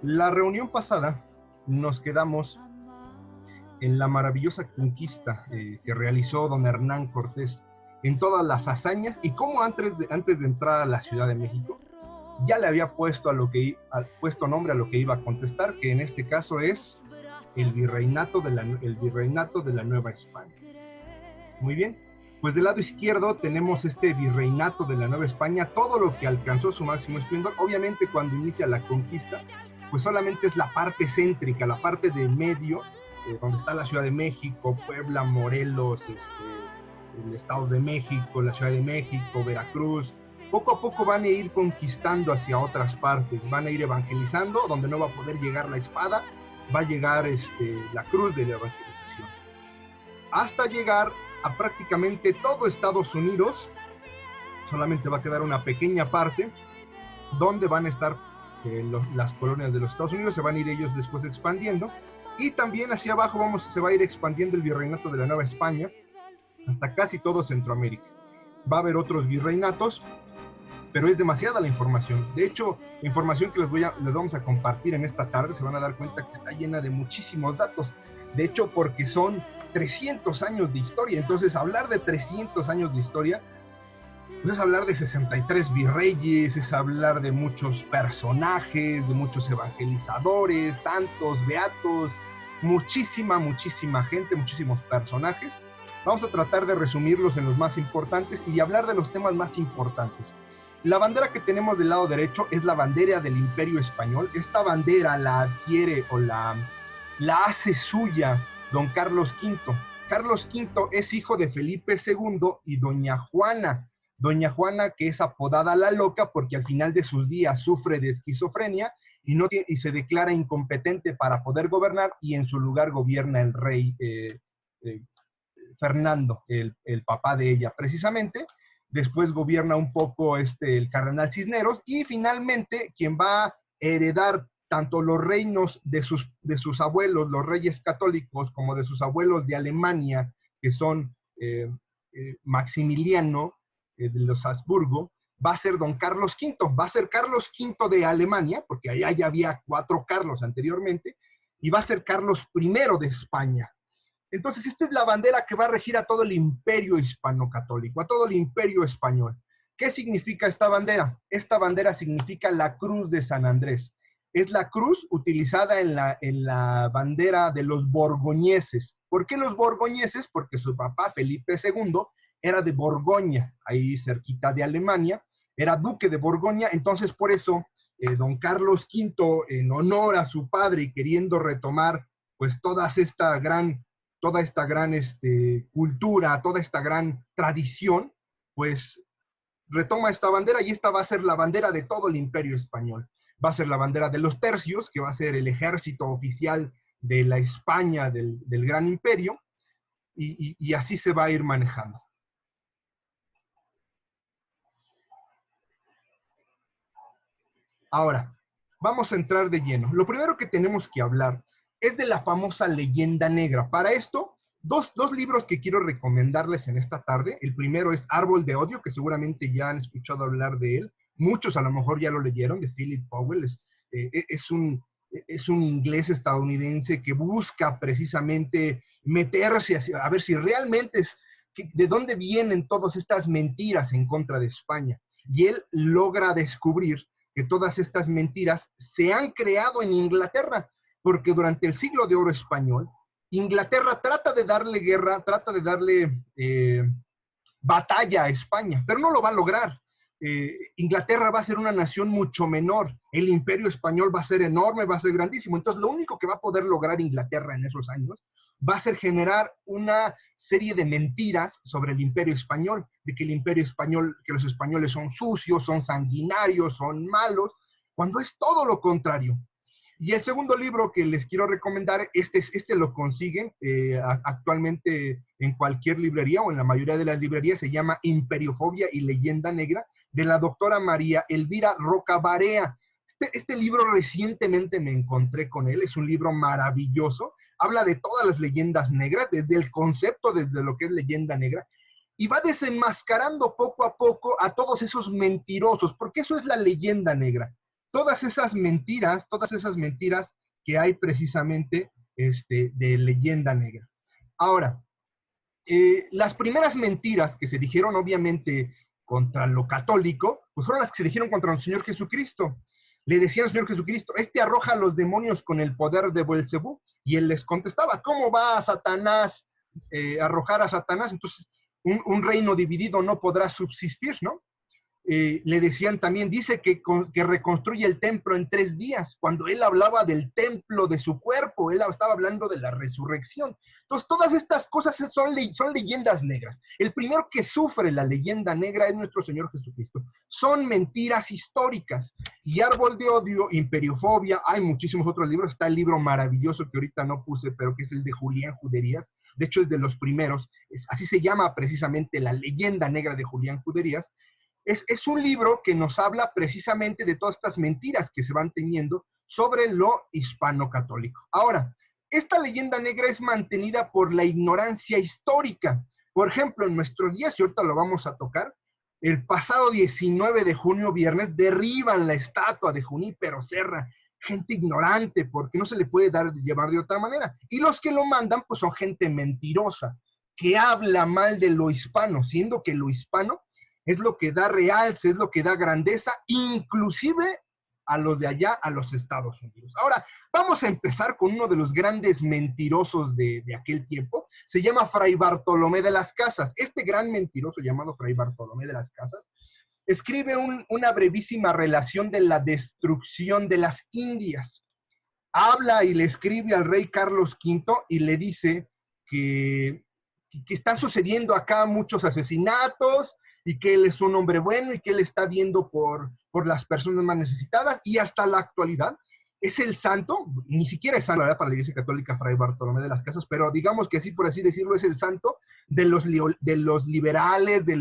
La reunión pasada nos quedamos en la maravillosa conquista que realizó don Hernán Cortés, en todas las hazañas y cómo antes de entrar a la Ciudad de México ya le había puesto, puesto nombre a lo que iba a contestar, que en este caso es el virreinato de la Nueva España. Muy bien, pues del lado izquierdo tenemos este virreinato de la Nueva España, todo lo que alcanzó su máximo esplendor. Obviamente cuando inicia la conquista, pues solamente es la parte céntrica, la parte de medio, donde está la Ciudad de México, Puebla, Morelos, el Estado de México, la Ciudad de México, Veracruz. Poco a poco van a ir conquistando hacia otras partes, van a ir evangelizando, donde no va a poder llegar la espada, va a llegar la cruz de la evangelización, hasta llegar a prácticamente todo Estados Unidos. Solamente va a quedar una pequeña parte donde van a estar las colonias de los Estados Unidos, se van a ir ellos después expandiendo, y también hacia abajo se va a ir expandiendo el virreinato de la Nueva España hasta casi todo Centroamérica. Va a haber otros virreinatos, pero es demasiada la información. De hecho, la información que les vamos a compartir en esta tarde, se van a dar cuenta que está llena de muchísimos datos. De hecho, porque son 300 años de historia. Entonces, hablar de 300 años de historia, pues es hablar de 63 virreyes, es hablar de muchos personajes, de muchos evangelizadores, santos, beatos, muchísima gente, muchísimos personajes. Vamos a tratar de resumirlos en los más importantes y hablar de los temas más importantes. La bandera que tenemos del lado derecho es la bandera del Imperio Español. Esta bandera la adquiere o la hace suya don Carlos V. Carlos V es hijo de Felipe II y doña Juana. Doña Juana, que es apodada la Loca porque al final de sus días sufre de esquizofrenia y se declara incompetente para poder gobernar, y en su lugar gobierna el rey Fernando, el papá de ella precisamente. Después gobierna un poco el cardenal Cisneros, y finalmente quien va a heredar tanto los reinos de sus abuelos, los reyes católicos, como de sus abuelos de Alemania, que son Maximiliano de los Habsburgo, va a ser don Carlos V, va a ser Carlos V de Alemania, porque allá ya había 4 Carlos anteriormente, y va a ser Carlos I de España. Entonces, esta es la bandera que va a regir a todo el imperio hispano-católico, a todo el imperio español. ¿Qué significa esta bandera? Esta bandera significa la cruz de San Andrés. Es la cruz utilizada en la bandera de los borgoñeses. ¿Por qué los borgoñeses? Porque su papá, Felipe II, era de Borgoña, ahí cerquita de Alemania, era duque de Borgoña. Entonces, por eso, don Carlos V, en honor a su padre y queriendo retomar pues toda esta gran cultura, toda esta gran tradición, pues retoma esta bandera, y esta va a ser la bandera de todo el imperio español. Va a ser la bandera de los tercios, que va a ser el ejército oficial de la España del gran imperio, y así se va a ir manejando. Ahora, vamos a entrar de lleno. Lo primero que tenemos que hablar es de la famosa leyenda negra. Para esto, dos libros que quiero recomendarles en esta tarde. El primero es Árbol de Odio, que seguramente ya han escuchado hablar de él. Muchos a lo mejor ya lo leyeron, de Philip Powell. Es un inglés estadounidense que busca precisamente meterse a ver si realmente de dónde vienen todas estas mentiras en contra de España. Y él logra descubrir que todas estas mentiras se han creado en Inglaterra, porque durante el siglo de oro español, Inglaterra trata de darle guerra, trata de darle batalla a España, pero no lo va a lograr. Inglaterra va a ser una nación mucho menor, el imperio español va a ser enorme, va a ser grandísimo. Entonces lo único que va a poder lograr Inglaterra en esos años va a ser generar una serie de mentiras sobre el imperio español, de que el imperio español, que los españoles son sucios, son sanguinarios, son malos, cuando es todo lo contrario. Y el segundo libro que les quiero recomendar, este lo consiguen actualmente en cualquier librería o en la mayoría de las librerías, se llama Imperiofobia y Leyenda Negra, de la doctora María Elvira Roca Barea. Este libro recientemente me encontré con él, es un libro maravilloso, habla de todas las leyendas negras, desde el concepto, desde lo que es leyenda negra, y va desenmascarando poco a poco a todos esos mentirosos, porque eso es la leyenda negra. todas esas mentiras que hay precisamente de leyenda negra. Ahora, las primeras mentiras que se dijeron obviamente contra lo católico, pues fueron las que se dijeron contra el Señor Jesucristo. Le decían al Señor Jesucristo, arroja a los demonios con el poder de Beelzebú, y él les contestaba, ¿cómo va a Satanás arrojar a Satanás? Entonces, un reino dividido no podrá subsistir, ¿no? Le decían también, dice que reconstruye el templo en 3 días, cuando él hablaba del templo de su cuerpo, él estaba hablando de la resurrección. Entonces, todas estas cosas son leyendas negras. El primero que sufre la leyenda negra es nuestro Señor Jesucristo. Son mentiras históricas. Y Árbol de Odio, Imperiofobia, hay muchísimos otros libros. Está el libro maravilloso que ahorita no puse, pero que es el de Julián Juderías. De hecho, es de los primeros. Así se llama precisamente la leyenda negra de Julián Juderías. Es un libro que nos habla precisamente de todas estas mentiras que se van teniendo sobre lo hispano-católico. Ahora, esta leyenda negra es mantenida por la ignorancia histórica. Por ejemplo, en nuestros días, y ahorita lo vamos a tocar, el pasado 19 de junio, viernes, derriban la estatua de Junípero Serra. Gente ignorante, porque no se le puede llevar de otra manera. Y los que lo mandan, pues son gente mentirosa, que habla mal de lo hispano, siendo que lo hispano es lo que da realce, es lo que da grandeza, inclusive a los de allá, a los Estados Unidos. Ahora, vamos a empezar con uno de los grandes mentirosos de aquel tiempo. Se llama Fray Bartolomé de las Casas. Este gran mentiroso llamado Fray Bartolomé de las Casas escribe una brevísima relación de la destrucción de las Indias. Habla y le escribe al rey Carlos V y le dice que están sucediendo acá muchos asesinatos, y que él es un hombre bueno y que él está viendo por las personas más necesitadas, y hasta la actualidad es el santo, ni siquiera es santo, la verdad, para la Iglesia Católica, Fray Bartolomé de las Casas, pero digamos que así, por así decirlo, es el santo de los liberales, de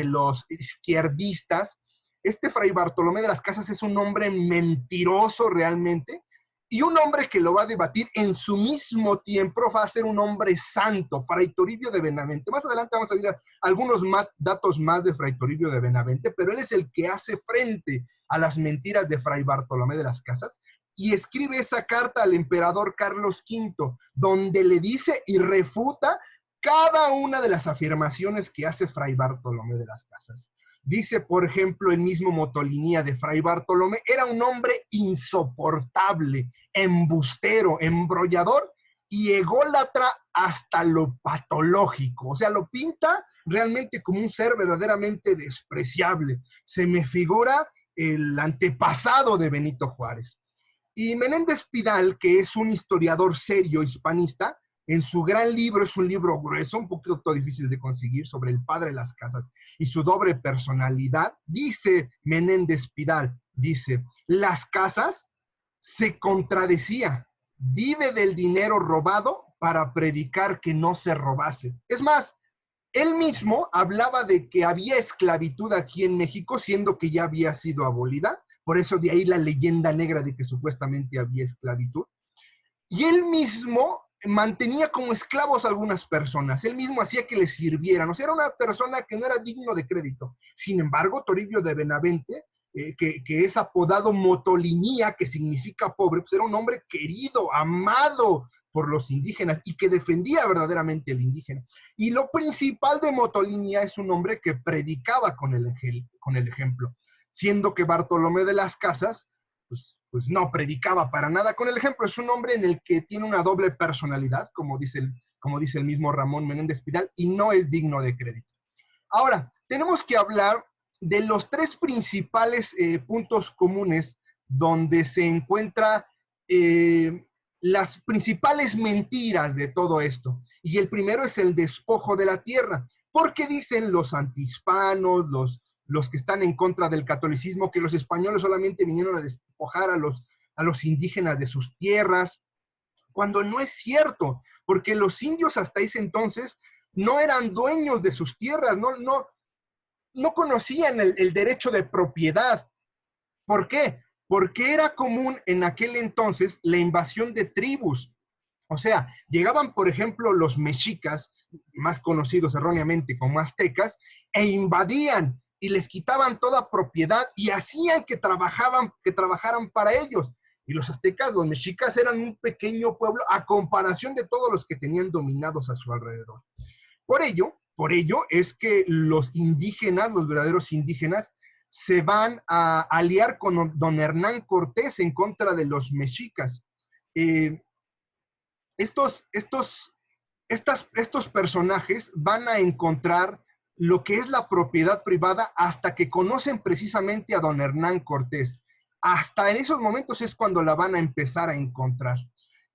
los izquierdistas. Este Fray Bartolomé de las Casas es un hombre mentiroso realmente, y un hombre que lo va a debatir en su mismo tiempo va a ser un hombre santo, Fray Toribio de Benavente. Más adelante vamos a ver algunos datos más de Fray Toribio de Benavente, pero él es el que hace frente a las mentiras de Fray Bartolomé de las Casas y escribe esa carta al emperador Carlos V, donde le dice y refuta cada una de las afirmaciones que hace Fray Bartolomé de las Casas. Dice, por ejemplo, el mismo Motolinía de Fray Bartolomé, era un hombre insoportable, embustero, embrollador y ególatra hasta lo patológico. O sea, lo pinta realmente como un ser verdaderamente despreciable. Se me figura el antepasado de Benito Juárez. Y Menéndez Pidal, que es un historiador serio hispanista, en su gran libro, es un libro grueso, un poquito difícil de conseguir, sobre el padre de las casas y su doble personalidad, dice Menéndez Pidal, dice, las casas se contradecía, vive del dinero robado para predicar que no se robase. Es más, él mismo hablaba de que había esclavitud aquí en México, siendo que ya había sido abolida, por eso de ahí la leyenda negra de que supuestamente había esclavitud. Y él mismo mantenía como esclavos a algunas personas, él mismo hacía que les sirvieran, o sea, era una persona que no era digno de crédito. Sin embargo, Toribio de Benavente, que es apodado Motolinía, que significa pobre, pues era un hombre querido, amado por los indígenas y que defendía verdaderamente al indígena. Y lo principal de Motolinía es un hombre que predicaba con el ejemplo, siendo que Bartolomé de las Casas, pues no predicaba para nada con el ejemplo. Es un hombre en el que tiene una doble personalidad, como dice el mismo Ramón Menéndez Pidal, y no es digno de crédito. Ahora, tenemos que hablar de los 3 principales puntos comunes donde se encuentra las principales mentiras de todo esto. Y el primero es el despojo de la tierra, porque dicen los antihispanos, los que están en contra del catolicismo, que los españoles solamente vinieron a despojar a los indígenas de sus tierras, cuando no es cierto, porque los indios hasta ese entonces no eran dueños de sus tierras, no conocían el derecho de propiedad. ¿Por qué? Porque era común en aquel entonces la invasión de tribus. O sea, llegaban, por ejemplo, los mexicas, más conocidos erróneamente como aztecas, e invadían y les quitaban toda propiedad y hacían que trabajaran para ellos. Y los aztecas, los mexicas, eran un pequeño pueblo a comparación de todos los que tenían dominados a su alrededor. Por ello es que los indígenas, los verdaderos indígenas, se van a aliar con don Hernán Cortés en contra de los mexicas. Eh, estos personajes van a encontrar lo que es la propiedad privada hasta que conocen precisamente a don Hernán Cortés. Hasta en esos momentos es cuando la van a empezar a encontrar.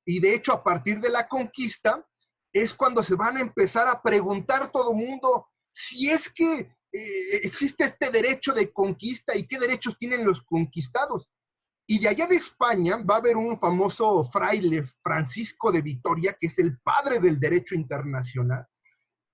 Y de hecho, a partir de la conquista, es cuando se van a empezar a preguntar todo el mundo si es que existe este derecho de conquista y qué derechos tienen los conquistados. Y de allá de España va a haber un famoso fraile, Francisco de Vitoria, que es el padre del derecho internacional,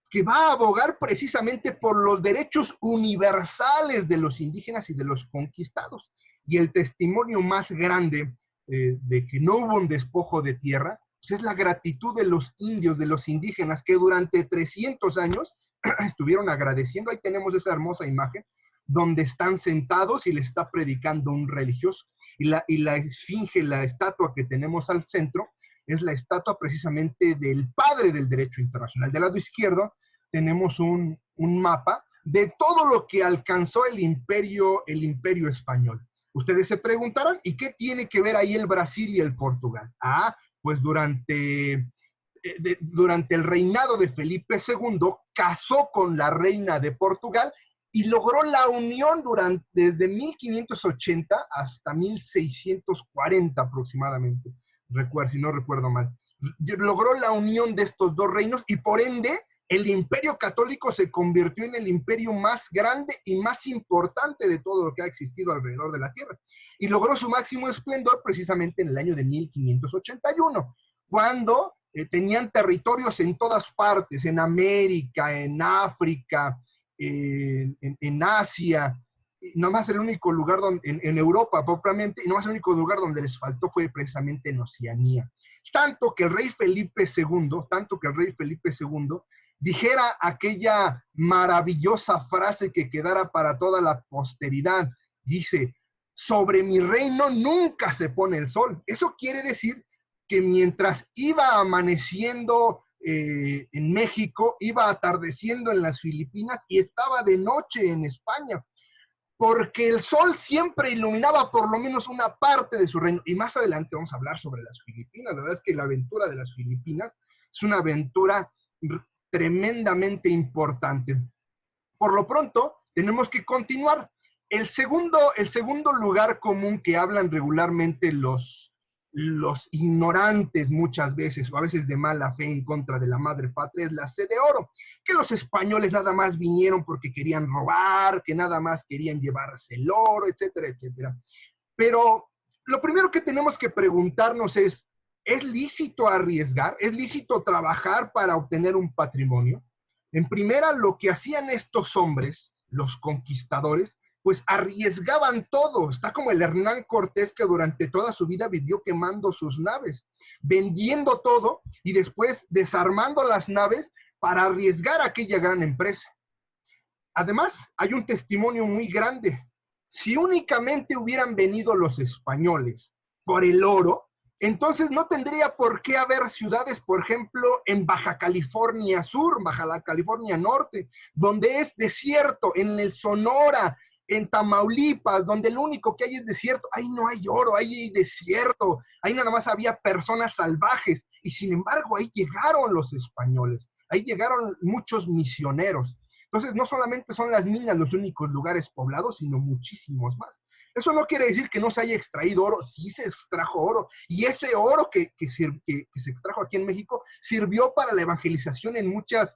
que va a abogar precisamente por los derechos universales de los indígenas y de los conquistados. Y el testimonio más grande de que no hubo un despojo de tierra, pues es la gratitud de los indios, de los indígenas, que durante 300 años estuvieron agradeciendo. Ahí tenemos esa hermosa imagen, donde están sentados y les está predicando un religioso. Y la esfinge, la estatua que tenemos al centro, es la estatua precisamente del padre del derecho internacional. Del lado izquierdo tenemos un mapa de todo lo que alcanzó el imperio español. Ustedes se preguntarán, ¿y qué tiene que ver ahí el Brasil y el Portugal? Ah, pues durante el reinado de Felipe II, casó con la reina de Portugal y logró la unión desde 1580 hasta 1640 aproximadamente, si no recuerdo mal. Logró la unión de estos dos reinos y por ende el imperio católico se convirtió en el imperio más grande y más importante de todo lo que ha existido alrededor de la tierra. Y logró su máximo esplendor precisamente en el año de 1581, cuando tenían territorios en todas partes, en América, en África, en Asia. Nomás el único lugar en Europa propiamente, y nomás el único lugar donde les faltó fue precisamente en Oceanía. Tanto que el rey Felipe II dijera aquella maravillosa frase que quedara para toda la posteridad. Dice, sobre mi reino nunca se pone el sol. Eso quiere decir que mientras iba amaneciendo en México, iba atardeciendo en las Filipinas y estaba de noche en España, porque el sol siempre iluminaba por lo menos una parte de su reino. Y más adelante vamos a hablar sobre las Filipinas. La verdad es que la aventura de las Filipinas es una aventura tremendamente importante. Por lo pronto, tenemos que continuar. El segundo lugar común que hablan regularmente los ignorantes muchas veces, o a veces de mala fe en contra de la madre patria, es la sed de oro, que los españoles nada más vinieron porque querían robar, que nada más querían llevarse el oro, etcétera, etcétera. Pero lo primero que tenemos que preguntarnos ¿es lícito arriesgar? ¿Es lícito trabajar para obtener un patrimonio? En primera, lo que hacían estos hombres, los conquistadores, pues arriesgaban todo. Está como el Hernán Cortés, que durante toda su vida vivió quemando sus naves, vendiendo todo y después desarmando las naves para arriesgar aquella gran empresa. Además, hay un testimonio muy grande. Si únicamente hubieran venido los españoles por el oro, entonces no tendría por qué haber ciudades, por ejemplo, en Baja California Sur, Baja California Norte, donde es desierto, en el Sonora, en Tamaulipas, donde lo único que hay es desierto. Ahí no hay oro, ahí hay desierto, ahí nada más había personas salvajes. Y sin embargo, ahí llegaron los españoles, ahí llegaron muchos misioneros. Entonces, no solamente son las minas los únicos lugares poblados, sino muchísimos más. Eso no quiere decir que no se haya extraído oro, sí se extrajo oro, y ese oro que se extrajo aquí en México sirvió para la evangelización en muchas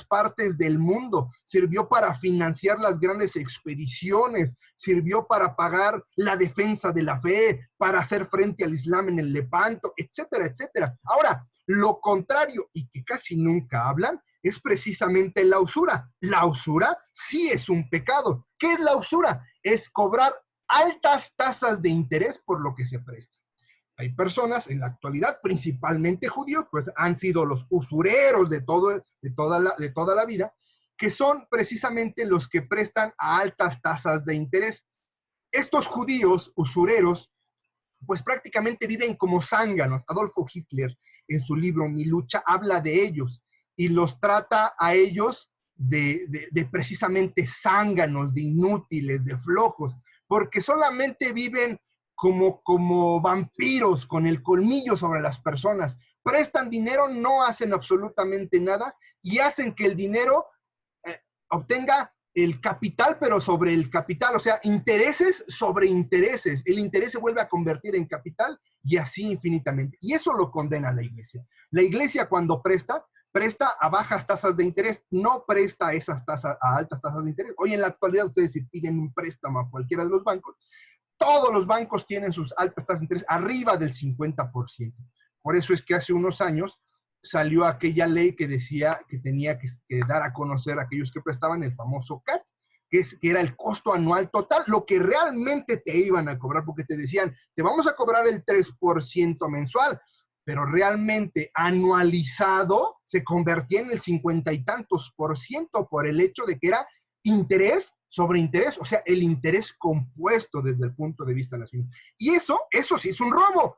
partes del mundo, sirvió para financiar las grandes expediciones, sirvió para pagar la defensa de la fe, para hacer frente al Islam en el Lepanto, etcétera, etcétera. Ahora, lo contrario, y que casi nunca hablan, es precisamente la usura. La usura sí es un pecado. ¿Qué es la usura? Es cobrar altas tasas de interés por lo que se presta. Hay personas en la actualidad, principalmente judíos, pues han sido los usureros de toda la vida, que son precisamente los que prestan a altas tasas de interés. Estos judíos usureros, pues prácticamente viven como zánganos. Adolfo Hitler, en su libro Mi lucha, habla de ellos y los trata a ellos de precisamente zánganos, de inútiles, de flojos, porque solamente viven como vampiros, con el colmillo sobre las personas. Prestan dinero, no hacen absolutamente nada y hacen que el dinero obtenga el capital, pero sobre el capital, o sea, intereses sobre intereses. El interés se vuelve a convertir en capital y así infinitamente. Y eso lo condena la iglesia. La iglesia cuando presta a bajas tasas de interés, no presta a esas tasas, a altas tasas de interés. Hoy en la actualidad ustedes si piden un préstamo a cualquiera de los bancos, todos los bancos tienen sus altas tasas de interés arriba del 50%. Por eso es que hace unos años salió aquella ley que decía que tenía que dar a conocer a aquellos que prestaban el famoso CAT, que era el costo anual total, lo que realmente te iban a cobrar, porque te decían, te vamos a cobrar el 3% mensual, pero realmente anualizado se convertía en el 50 y tantos % por el hecho de que era interés sobre interés, o sea, el interés compuesto desde el punto de vista nacional. Y eso sí es un robo.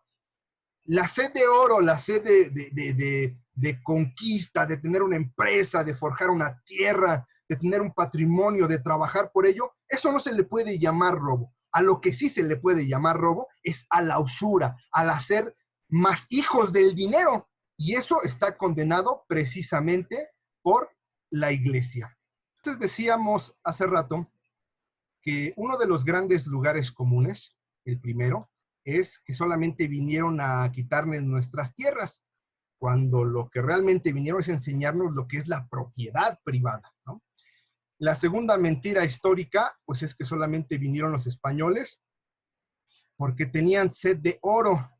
La sed de oro, la sed de conquista, de tener una empresa, de forjar una tierra, de tener un patrimonio, de trabajar por ello, eso no se le puede llamar robo. A lo que sí se le puede llamar robo es a la usura, al hacer más hijos del dinero. Y eso está condenado precisamente por la iglesia. Entonces decíamos hace rato que uno de los grandes lugares comunes, el primero, es que solamente vinieron a quitarnos nuestras tierras, cuando lo que realmente vinieron es enseñarnos lo que es la propiedad privada, ¿no? La segunda mentira histórica, pues es que solamente vinieron los españoles porque tenían sed de oro.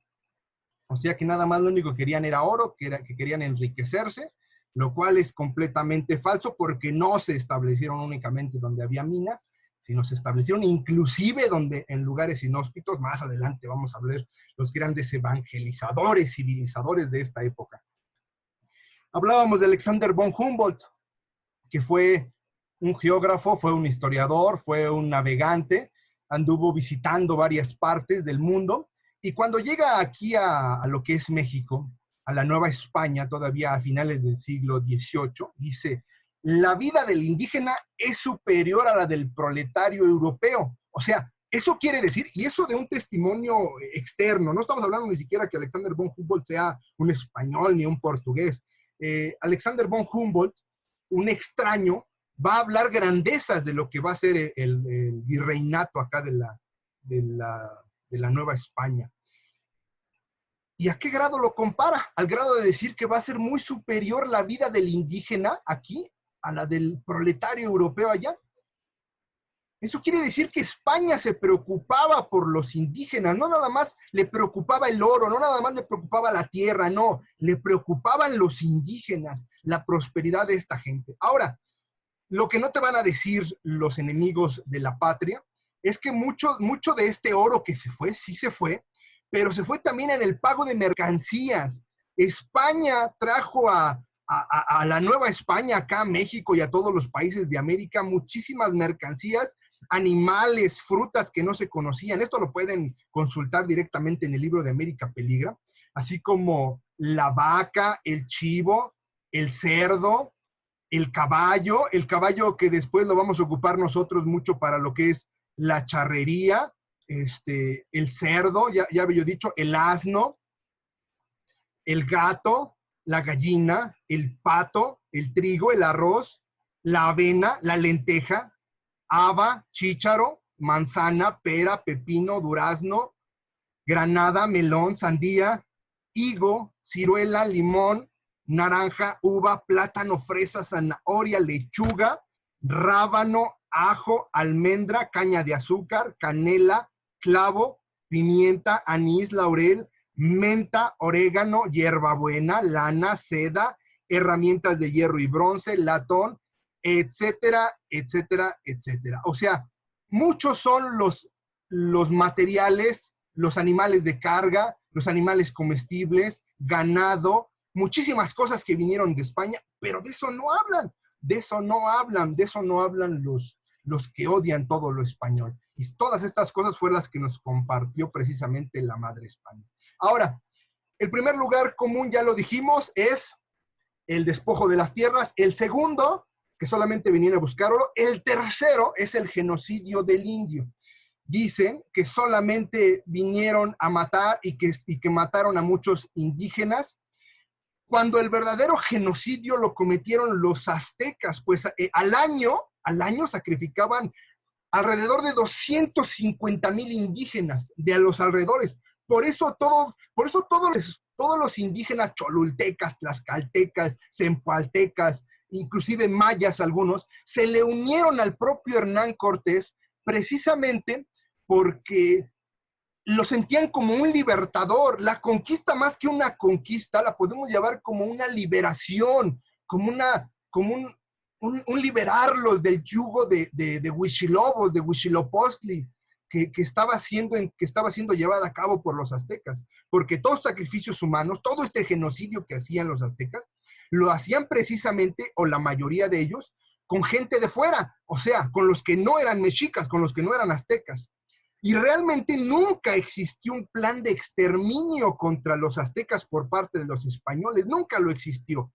O sea que nada más lo único que querían era oro, que querían enriquecerse, lo cual es completamente falso porque no se establecieron únicamente donde había minas, sino se establecieron inclusive donde en lugares inhóspitos. Más adelante vamos a ver los grandes evangelizadores, civilizadores de esta época. Hablábamos de Alexander von Humboldt, que fue un geógrafo, fue un historiador, fue un navegante, anduvo visitando varias partes del mundo, y cuando llega aquí a lo que es México, a la Nueva España, todavía a finales del siglo XVIII, dice: la vida del indígena es superior a la del proletario europeo. O sea, eso quiere decir, y eso de un testimonio externo, no estamos hablando ni siquiera que Alexander von Humboldt sea un español ni un portugués. Alexander von Humboldt, un extraño, va a hablar grandezas de lo que va a ser el virreinato acá de la Nueva España. ¿Y a qué grado lo compara? Al grado de decir que va a ser muy superior la vida del indígena aquí a la del proletario europeo allá. Eso quiere decir que España se preocupaba por los indígenas, no nada más le preocupaba el oro, no nada más le preocupaba la tierra, no, le preocupaban los indígenas, la prosperidad de esta gente. Ahora, lo que no te van a decir los enemigos de la patria es que mucho de este oro que se fue, sí se fue, pero se fue también en el pago de mercancías. España trajo a la Nueva España, acá a México y a todos los países de América, muchísimas mercancías, animales, frutas que no se conocían. Esto lo pueden consultar directamente en el libro de América Peligra, así como la vaca, el chivo, el cerdo, el caballo que después lo vamos a ocupar nosotros mucho para lo que es la charrería, el cerdo, ya había dicho, el asno, el gato, la gallina, el pato, el trigo, el arroz, la avena, la lenteja, haba, chícharo, manzana, pera, pepino, durazno, granada, melón, sandía, higo, ciruela, limón, naranja, uva, plátano, fresa, zanahoria, lechuga, rábano, ajo, almendra, caña de azúcar, canela, clavo, pimienta, anís, laurel, menta, orégano, hierbabuena, lana, seda, herramientas de hierro y bronce, latón, etcétera, etcétera, etcétera. O sea, muchos son los materiales, los animales de carga, los animales comestibles, ganado, muchísimas cosas que vinieron de España, pero de eso no hablan. de eso no hablan los que odian todo lo español. Y todas estas cosas fueron las que nos compartió precisamente la Madre España. Ahora, el primer lugar común, ya lo dijimos, es el despojo de las tierras. El segundo, que solamente vinieron a buscar oro. El tercero es el genocidio del indio. Dicen que solamente vinieron a matar y que mataron a muchos indígenas, cuando el verdadero genocidio lo cometieron los aztecas, pues al año sacrificaban alrededor de 250,000 indígenas de a los alrededores. Por eso todos los indígenas cholultecas, tlaxcaltecas, cempaltecas, inclusive mayas algunos, se le unieron al propio Hernán Cortés precisamente porque lo sentían como un libertador. La conquista, más que una conquista, la podemos llamar como una liberación, como un liberarlos del yugo de Huichilobos, de Huitzilopochtli, que estaba siendo llevada a cabo por los aztecas. Porque todos los sacrificios humanos, todo este genocidio que hacían los aztecas, lo hacían precisamente, o la mayoría de ellos, con gente de fuera, o sea, con los que no eran mexicas, con los que no eran aztecas. Y realmente nunca existió un plan de exterminio contra los aztecas por parte de los españoles, nunca lo existió.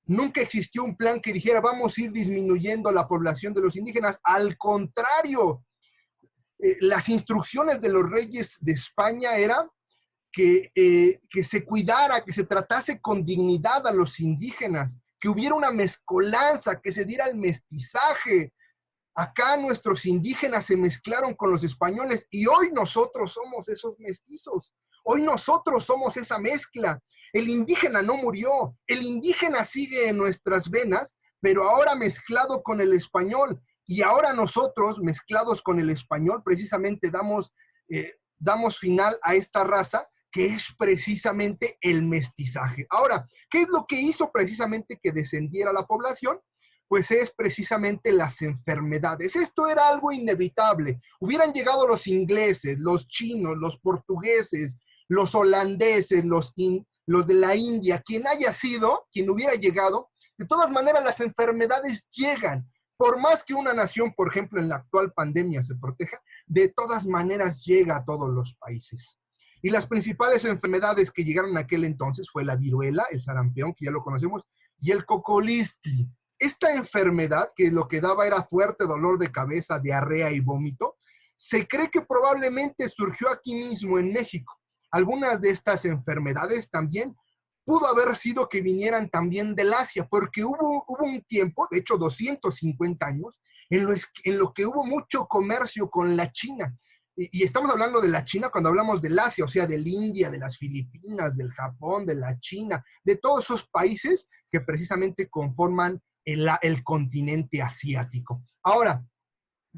Nunca existió un plan que dijera vamos a ir disminuyendo la población de los indígenas. Al contrario, las instrucciones de los reyes de España era que se cuidara, que se tratase con dignidad a los indígenas, que hubiera una mezcolanza, que se diera el mestizaje. Acá nuestros indígenas se mezclaron con los españoles y hoy nosotros somos esos mestizos. Hoy nosotros somos esa mezcla. El indígena no murió. El indígena sigue en nuestras venas, pero ahora mezclado con el español. Y ahora nosotros, mezclados con el español, precisamente damos final a esta raza que es precisamente el mestizaje. Ahora, ¿qué es lo que hizo precisamente que descendiera la población? Pues es precisamente las enfermedades. Esto era algo inevitable. Hubieran llegado los ingleses, los chinos, los portugueses, los holandeses, los de la India, quien haya sido, quien hubiera llegado, de todas maneras las enfermedades llegan. Por más que una nación, por ejemplo, en la actual pandemia se proteja, de todas maneras llega a todos los países. Y las principales enfermedades que llegaron en aquel entonces fue la viruela, el sarampión, que ya lo conocemos, y el cocolistli. Esta enfermedad, que lo que daba era fuerte dolor de cabeza, diarrea y vómito, se cree que probablemente surgió aquí mismo en México. Algunas de estas enfermedades también pudo haber sido que vinieran también del Asia, porque hubo un tiempo, de hecho 250 años, en lo que hubo mucho comercio con la China. Y estamos hablando de la China cuando hablamos del Asia, o sea, de la India, de las Filipinas, del Japón, de la China, de todos esos países que precisamente conforman el continente asiático. Ahora,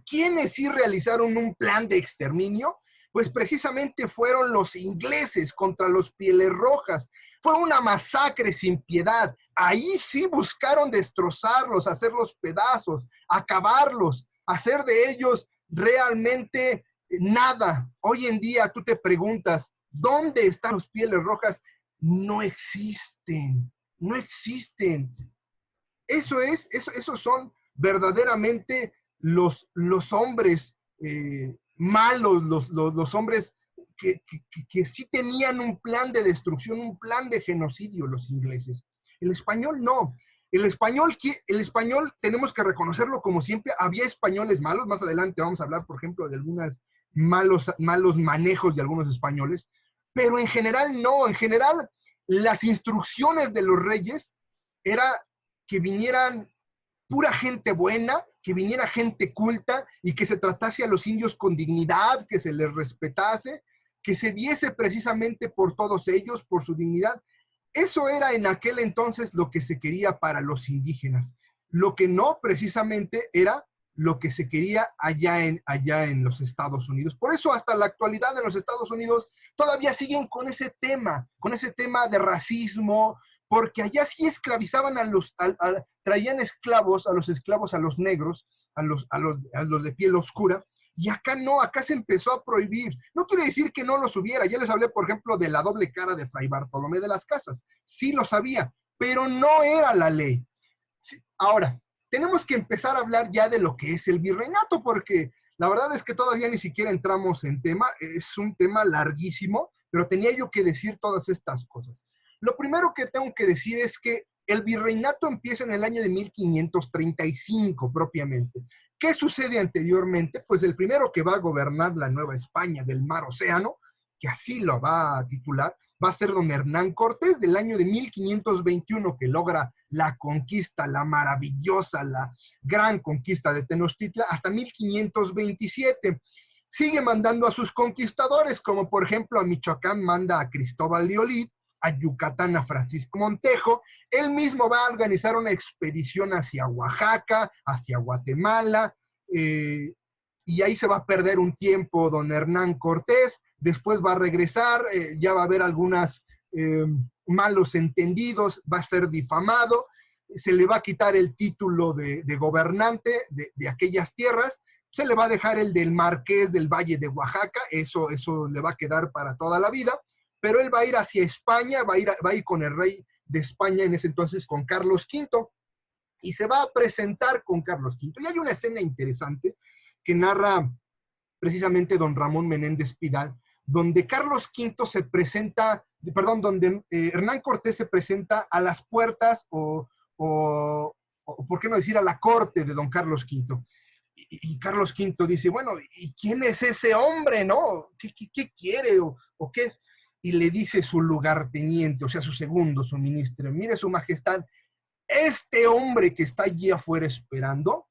¿quiénes sí realizaron un plan de exterminio? Pues precisamente fueron los ingleses contra los Pieles Rojas. Fue una masacre sin piedad. Ahí sí buscaron destrozarlos, hacerlos pedazos, acabarlos, hacer de ellos realmente nada. Hoy en día tú te preguntas, ¿dónde están los Pieles Rojas? No existen, no existen. Esos son verdaderamente los hombres malos, los hombres que sí tenían un plan de destrucción, un plan de genocidio, los ingleses. El español no. El español tenemos que reconocerlo como siempre. Había españoles malos. Más adelante vamos a hablar, por ejemplo, de algunos malos manejos de algunos españoles. Pero en general no. En general, las instrucciones de los reyes era que vinieran pura gente buena, que viniera gente culta y que se tratase a los indios con dignidad, que se les respetase, que se viese precisamente por todos ellos, por su dignidad. Eso era en aquel entonces lo que se quería para los indígenas. Lo que no precisamente era lo que se quería allá en los Estados Unidos. Por eso hasta la actualidad en los Estados Unidos todavía siguen con ese tema de racismo, porque allá sí esclavizaban traían esclavos, a los negros, a los de piel oscura, y acá no, acá se empezó a prohibir. No quiere decir que no los hubiera. Ya les hablé, por ejemplo, de la doble cara de Fray Bartolomé de las Casas. Sí lo sabía, pero no era la ley. Ahora, tenemos que empezar a hablar ya de lo que es el virreinato, porque la verdad es que todavía ni siquiera entramos en tema, es un tema larguísimo, pero tenía yo que decir todas estas cosas. Lo primero que tengo que decir es que el virreinato empieza en el año de 1535 propiamente. ¿Qué sucede anteriormente? Pues el primero que va a gobernar la Nueva España del Mar Océano, que así lo va a titular, va a ser don Hernán Cortés, del año de 1521, que logra la conquista, la maravillosa, la gran conquista de Tenochtitlan, hasta 1527. Sigue mandando a sus conquistadores, como por ejemplo a Michoacán manda a Cristóbal de Olid, a Yucatán a Francisco Montejo. Él mismo va a organizar una expedición hacia Oaxaca, hacia Guatemala, y ahí se va a perder un tiempo don Hernán Cortés. Después va a regresar, ya va a haber algunos malos entendidos, va a ser difamado, se le va a quitar el título de gobernante de aquellas tierras, se le va a dejar el del marqués del Valle de Oaxaca, eso le va a quedar para toda la vida, pero él va a ir hacia España, va a ir con el rey de España en ese entonces, con Carlos V, y se va a presentar con Carlos V. Y hay una escena interesante que narra precisamente don Ramón Menéndez Pidal, donde Carlos V se presenta, perdón, donde Hernán Cortés se presenta a las puertas o por qué no decir a la corte de don Carlos V. Y Carlos V dice, bueno, ¿y quién es ese hombre, no? ¿Qué quiere o qué es? Y le dice su lugarteniente, o sea, su segundo, su ministro, mire su majestad, este hombre que está allí afuera esperando,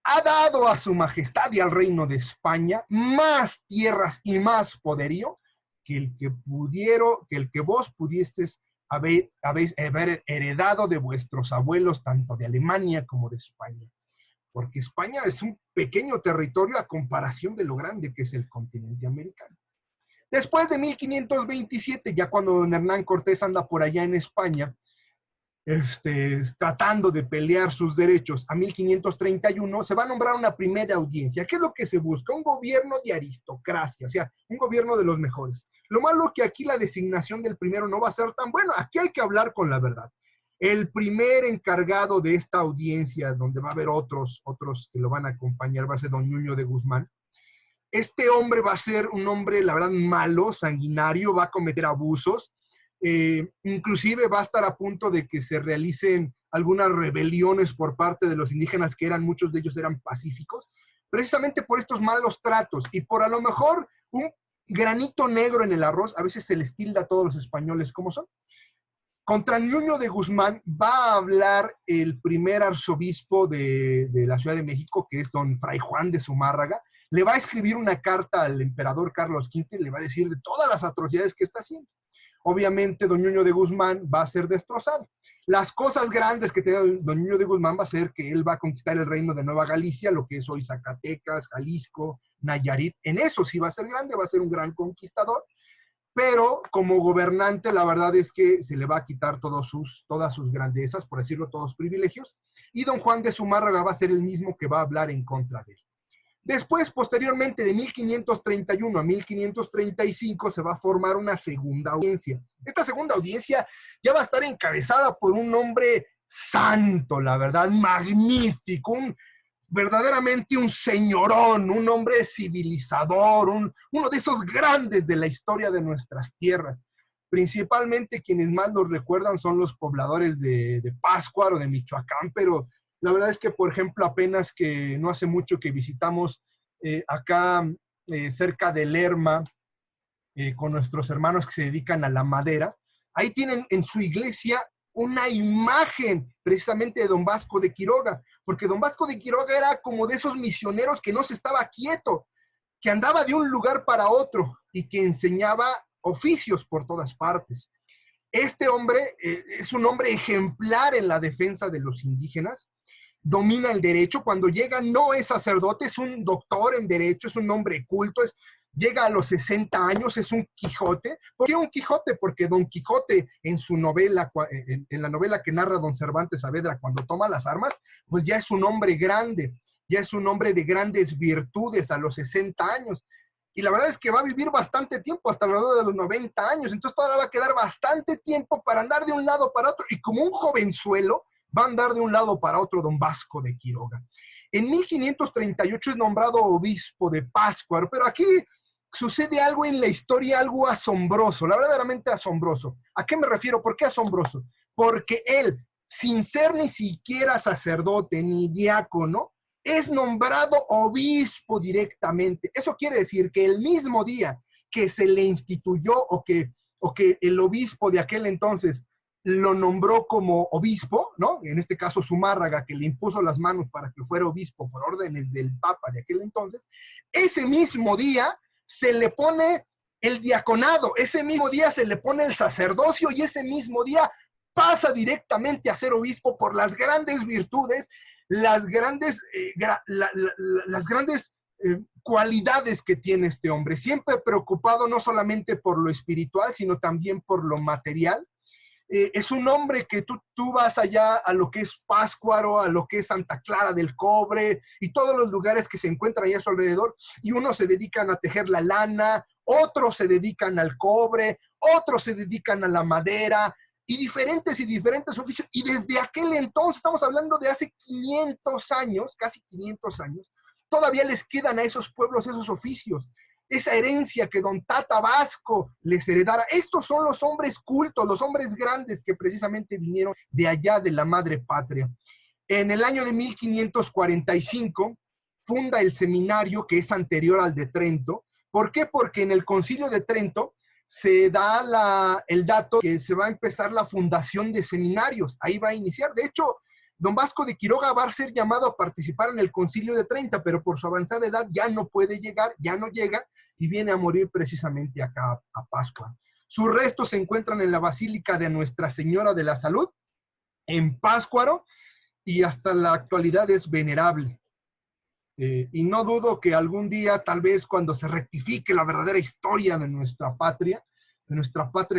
ha dado a su majestad y al reino de España más tierras y más poderío que el que vos pudieses haber heredado de vuestros abuelos, tanto de Alemania como de España. Porque España es un pequeño territorio a comparación de lo grande que es el continente americano. Después de 1527, ya cuando don Hernán Cortés anda por allá en España, tratando de pelear sus derechos, a 1531 se va a nombrar una primera audiencia. ¿Qué es lo que se busca? Un gobierno de aristocracia, o sea, un gobierno de los mejores. Lo malo es que aquí la designación del primero no va a ser tan bueno. Aquí hay que hablar con la verdad. El primer encargado de esta audiencia, donde va a haber otros que lo van a acompañar, va a ser don Nuño de Guzmán. Este hombre va a ser un hombre, la verdad, malo, sanguinario, va a cometer abusos, inclusive va a estar a punto de que se realicen algunas rebeliones por parte de los indígenas, que muchos de ellos eran pacíficos, precisamente por estos malos tratos y por a lo mejor un granito negro en el arroz. A veces se les tilda a todos los españoles como son. Contra Nuño de Guzmán va a hablar el primer arzobispo de la Ciudad de México, que es don Fray Juan de Zumárraga. Le va a escribir una carta al emperador Carlos V y le va a decir de todas las atrocidades que está haciendo. Obviamente, don Nuño de Guzmán va a ser destrozado. Las cosas grandes que tiene don Nuño de Guzmán va a ser que él va a conquistar el reino de Nueva Galicia, lo que es hoy Zacatecas, Jalisco, Nayarit. En eso sí va a ser grande, va a ser un gran conquistador. Pero como gobernante, la verdad es que se le va a quitar todas sus grandezas, por decirlo, todos sus privilegios, y don Juan de Zumárraga va a ser el mismo que va a hablar en contra de él. Después, posteriormente, de 1531 a 1535, se va a formar una segunda audiencia. Esta segunda audiencia ya va a estar encabezada por un hombre santo, la verdad, magnífico, verdaderamente un señorón, un hombre civilizador, uno de esos grandes de la historia de nuestras tierras. Principalmente quienes más los recuerdan son los pobladores de Pátzcuaro o de Michoacán, pero la verdad es que, por ejemplo, apenas que no hace mucho que visitamos acá cerca de Lerma, con nuestros hermanos que se dedican a la madera, ahí tienen en su iglesia una imagen precisamente de don Vasco de Quiroga, porque don Vasco de Quiroga era como de esos misioneros que no se estaba quieto, que andaba de un lugar para otro y que enseñaba oficios por todas partes. Este hombre es un hombre ejemplar en la defensa de los indígenas, domina el derecho, cuando llega no es sacerdote, es un doctor en derecho, es un hombre culto, llega a los 60 años, es un Quijote. ¿Por qué un Quijote? Porque don Quijote en su novela, en la novela que narra don Cervantes Saavedra cuando toma las armas, pues ya es un hombre grande, ya es un hombre de grandes virtudes a los 60 años. Y la verdad es que va a vivir bastante tiempo, hasta alrededor de los 90 años, entonces todavía va a quedar bastante tiempo para andar de un lado para otro, y como un jovenzuelo va a andar de un lado para otro don Vasco de Quiroga. En 1538 es nombrado obispo de Pátzcuaro, pero aquí sucede algo en la historia, algo asombroso, la verdaderamente asombroso. ¿A qué me refiero? ¿Por qué asombroso? Porque él, sin ser ni siquiera sacerdote ni diácono, es nombrado obispo directamente. Eso quiere decir que el mismo día que se le instituyó o que el obispo de aquel entonces lo nombró como obispo, ¿no? En este caso Zumárraga, que le impuso las manos para que fuera obispo por órdenes del Papa de aquel entonces, ese mismo día se le pone el diaconado, ese mismo día se le pone el sacerdocio y ese mismo día pasa directamente a ser obispo por las grandes virtudes, las grandes cualidades que tiene este hombre, siempre preocupado no solamente por lo espiritual, sino también por lo material. Es un hombre que tú vas allá a lo que es Pátzcuaro, a lo que es Santa Clara del Cobre y todos los lugares que se encuentran allá a su alrededor, y unos se dedican a tejer la lana, otros se dedican al cobre, otros se dedican a la madera, y diferentes oficios. Y desde aquel entonces, estamos hablando de hace 500 años, casi 500 años, todavía les quedan a esos pueblos esos oficios, esa herencia que don Tata Vasco les heredara. Estos son los hombres cultos, los hombres grandes que precisamente vinieron de allá de la madre patria. En el año de 1545 funda el seminario que es anterior al de Trento. ¿Por qué? Porque en el Concilio de Trento se da el dato que se va a empezar la fundación de seminarios. Ahí va a iniciar. De hecho, don Vasco de Quiroga va a ser llamado a participar en el Concilio de Trento, pero por su avanzada edad ya no puede llegar, ya no llega, y viene a morir precisamente acá a Pátzcuaro. Sus restos se encuentran en la Basílica de Nuestra Señora de la Salud, en Pátzcuaro, y hasta la actualidad es venerable. Y no dudo que algún día, tal vez cuando se rectifique la verdadera historia de nuestra patria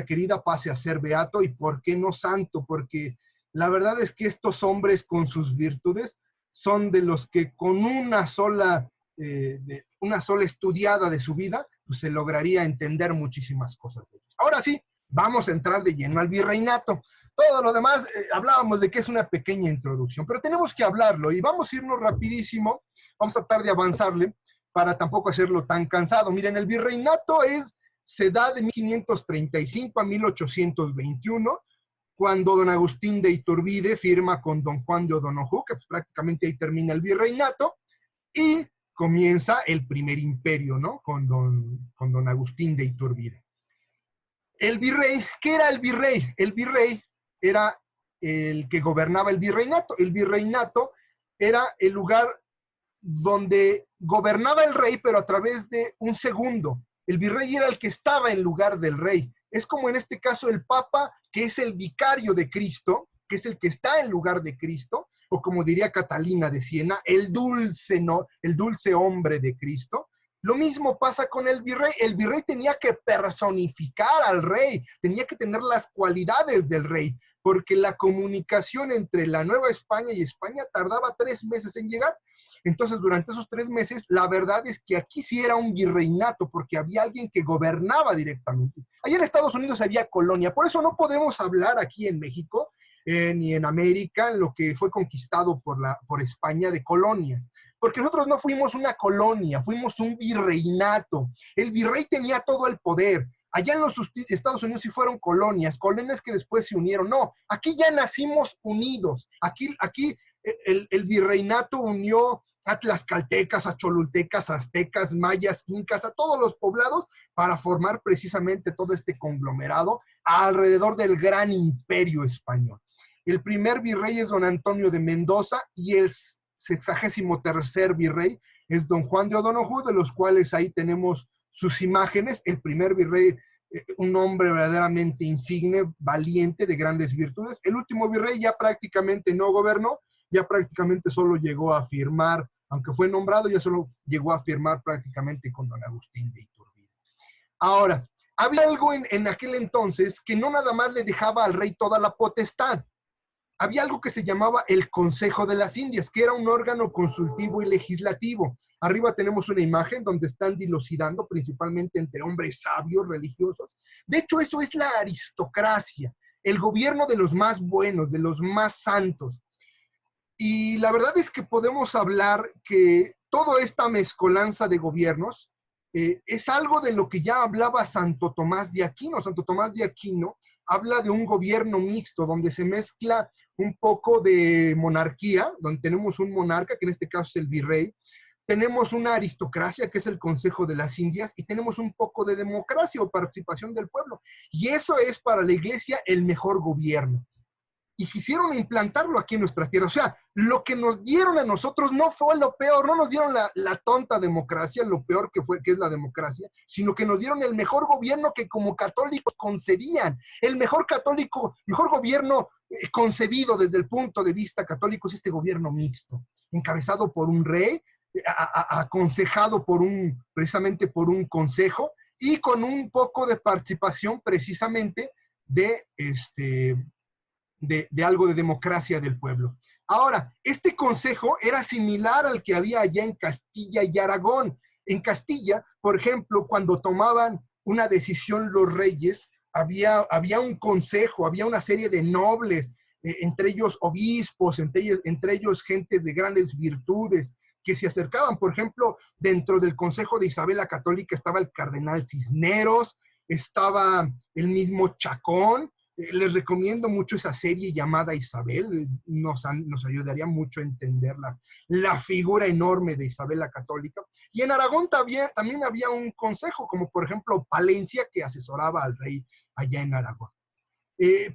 querida, pase a ser beato, y por qué no santo, porque la verdad es que estos hombres con sus virtudes son de los que con una sola estudiada de su vida, pues se lograría entender muchísimas cosas de ellos. Ahora sí, vamos a entrar de lleno al virreinato. Todo lo demás, hablábamos de que es una pequeña introducción, pero tenemos que hablarlo y vamos a irnos rapidísimo, vamos a tratar de avanzarle para tampoco hacerlo tan cansado. Miren, el virreinato se da de 1535 a 1821, cuando don Agustín de Iturbide firma con don Juan de O'Donoghue, que pues prácticamente ahí termina el virreinato, y comienza el primer imperio, ¿no? Con don Agustín de Iturbide. El virrey, ¿qué era el virrey? El virrey era el que gobernaba el virreinato. El virreinato era el lugar donde gobernaba el rey, pero a través de un segundo. El virrey era el que estaba en lugar del rey. Es como en este caso el Papa, que es el vicario de Cristo, que es el que está en lugar de Cristo, o como diría Catalina de Siena, el dulce hombre de Cristo. Lo mismo pasa con el virrey. El virrey tenía que personificar al rey, tenía que tener las cualidades del rey, porque la comunicación entre la Nueva España y España tardaba 3 meses en llegar. Entonces, durante esos 3 meses, la verdad es que aquí sí era un virreinato, porque había alguien que gobernaba directamente. Allá en Estados Unidos había colonia, por eso no podemos hablar aquí en México ni en América, en lo que fue conquistado por España, de colonias. Porque nosotros no fuimos una colonia, fuimos un virreinato. El virrey tenía todo el poder. Allá en los Estados Unidos sí fueron colonias que después se unieron. No, aquí ya nacimos unidos. Aquí el virreinato unió a tlaxcaltecas, a cholultecas, aztecas, mayas, incas, a todos los poblados para formar precisamente todo este conglomerado alrededor del gran imperio español. El primer virrey es don Antonio de Mendoza y el 63º virrey es don Juan de O'Donoghue, de los cuales ahí tenemos sus imágenes. El primer virrey, un hombre verdaderamente insigne, valiente, de grandes virtudes. El último virrey ya prácticamente no gobernó, ya prácticamente solo llegó a firmar, aunque fue nombrado, ya solo llegó a firmar prácticamente con don Agustín de Iturbide. Ahora, había algo en aquel entonces que no nada más le dejaba al rey toda la potestad. Había algo que se llamaba el Consejo de las Indias, que era un órgano consultivo y legislativo. Arriba tenemos una imagen donde están dilucidando principalmente entre hombres sabios, religiosos. De hecho, eso es la aristocracia, el gobierno de los más buenos, de los más santos. Y la verdad es que podemos hablar que toda esta mezcolanza de gobiernos es algo de lo que ya hablaba Santo Tomás de Aquino. Santo Tomás de Aquino habla de un gobierno mixto, donde se mezcla un poco de monarquía, donde tenemos un monarca, que en este caso es el virrey, tenemos una aristocracia, que es el Consejo de las Indias, y tenemos un poco de democracia o participación del pueblo. Y eso es para la iglesia el mejor gobierno. Y quisieron implantarlo aquí en nuestras tierras. O sea, lo que nos dieron a nosotros no fue lo peor, no nos dieron la tonta democracia, lo peor que es la democracia, sino que nos dieron el mejor gobierno que como católicos concebían. El mejor gobierno concebido desde el punto de vista católico es este gobierno mixto, encabezado por un rey, aconsejado precisamente por un consejo, y con un poco de participación precisamente de algo de democracia del pueblo. Ahora, este consejo era similar al que había allá en Castilla y Aragón. En Castilla, por ejemplo, cuando tomaban una decisión los reyes, había un consejo, había una serie de nobles, entre ellos obispos, entre ellos gente de grandes virtudes, que se acercaban. Por ejemplo, dentro del Consejo de Isabel la Católica estaba el cardenal Cisneros, estaba el mismo Chacón. Les recomiendo mucho esa serie llamada Isabel, nos ayudaría mucho a entender la figura enorme de Isabel la Católica. Y en Aragón también había un consejo, como por ejemplo Palencia, que asesoraba al rey allá en Aragón.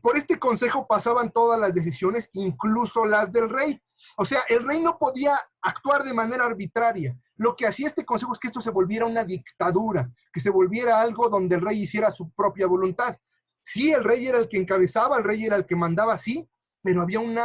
Por este consejo pasaban todas las decisiones, incluso las del rey. O sea, el rey no podía actuar de manera arbitraria. Lo que hacía este consejo es que esto se volviera una dictadura, que se volviera algo donde el rey hiciera su propia voluntad. Sí, el rey era el que encabezaba, el rey era el que mandaba, sí, pero había un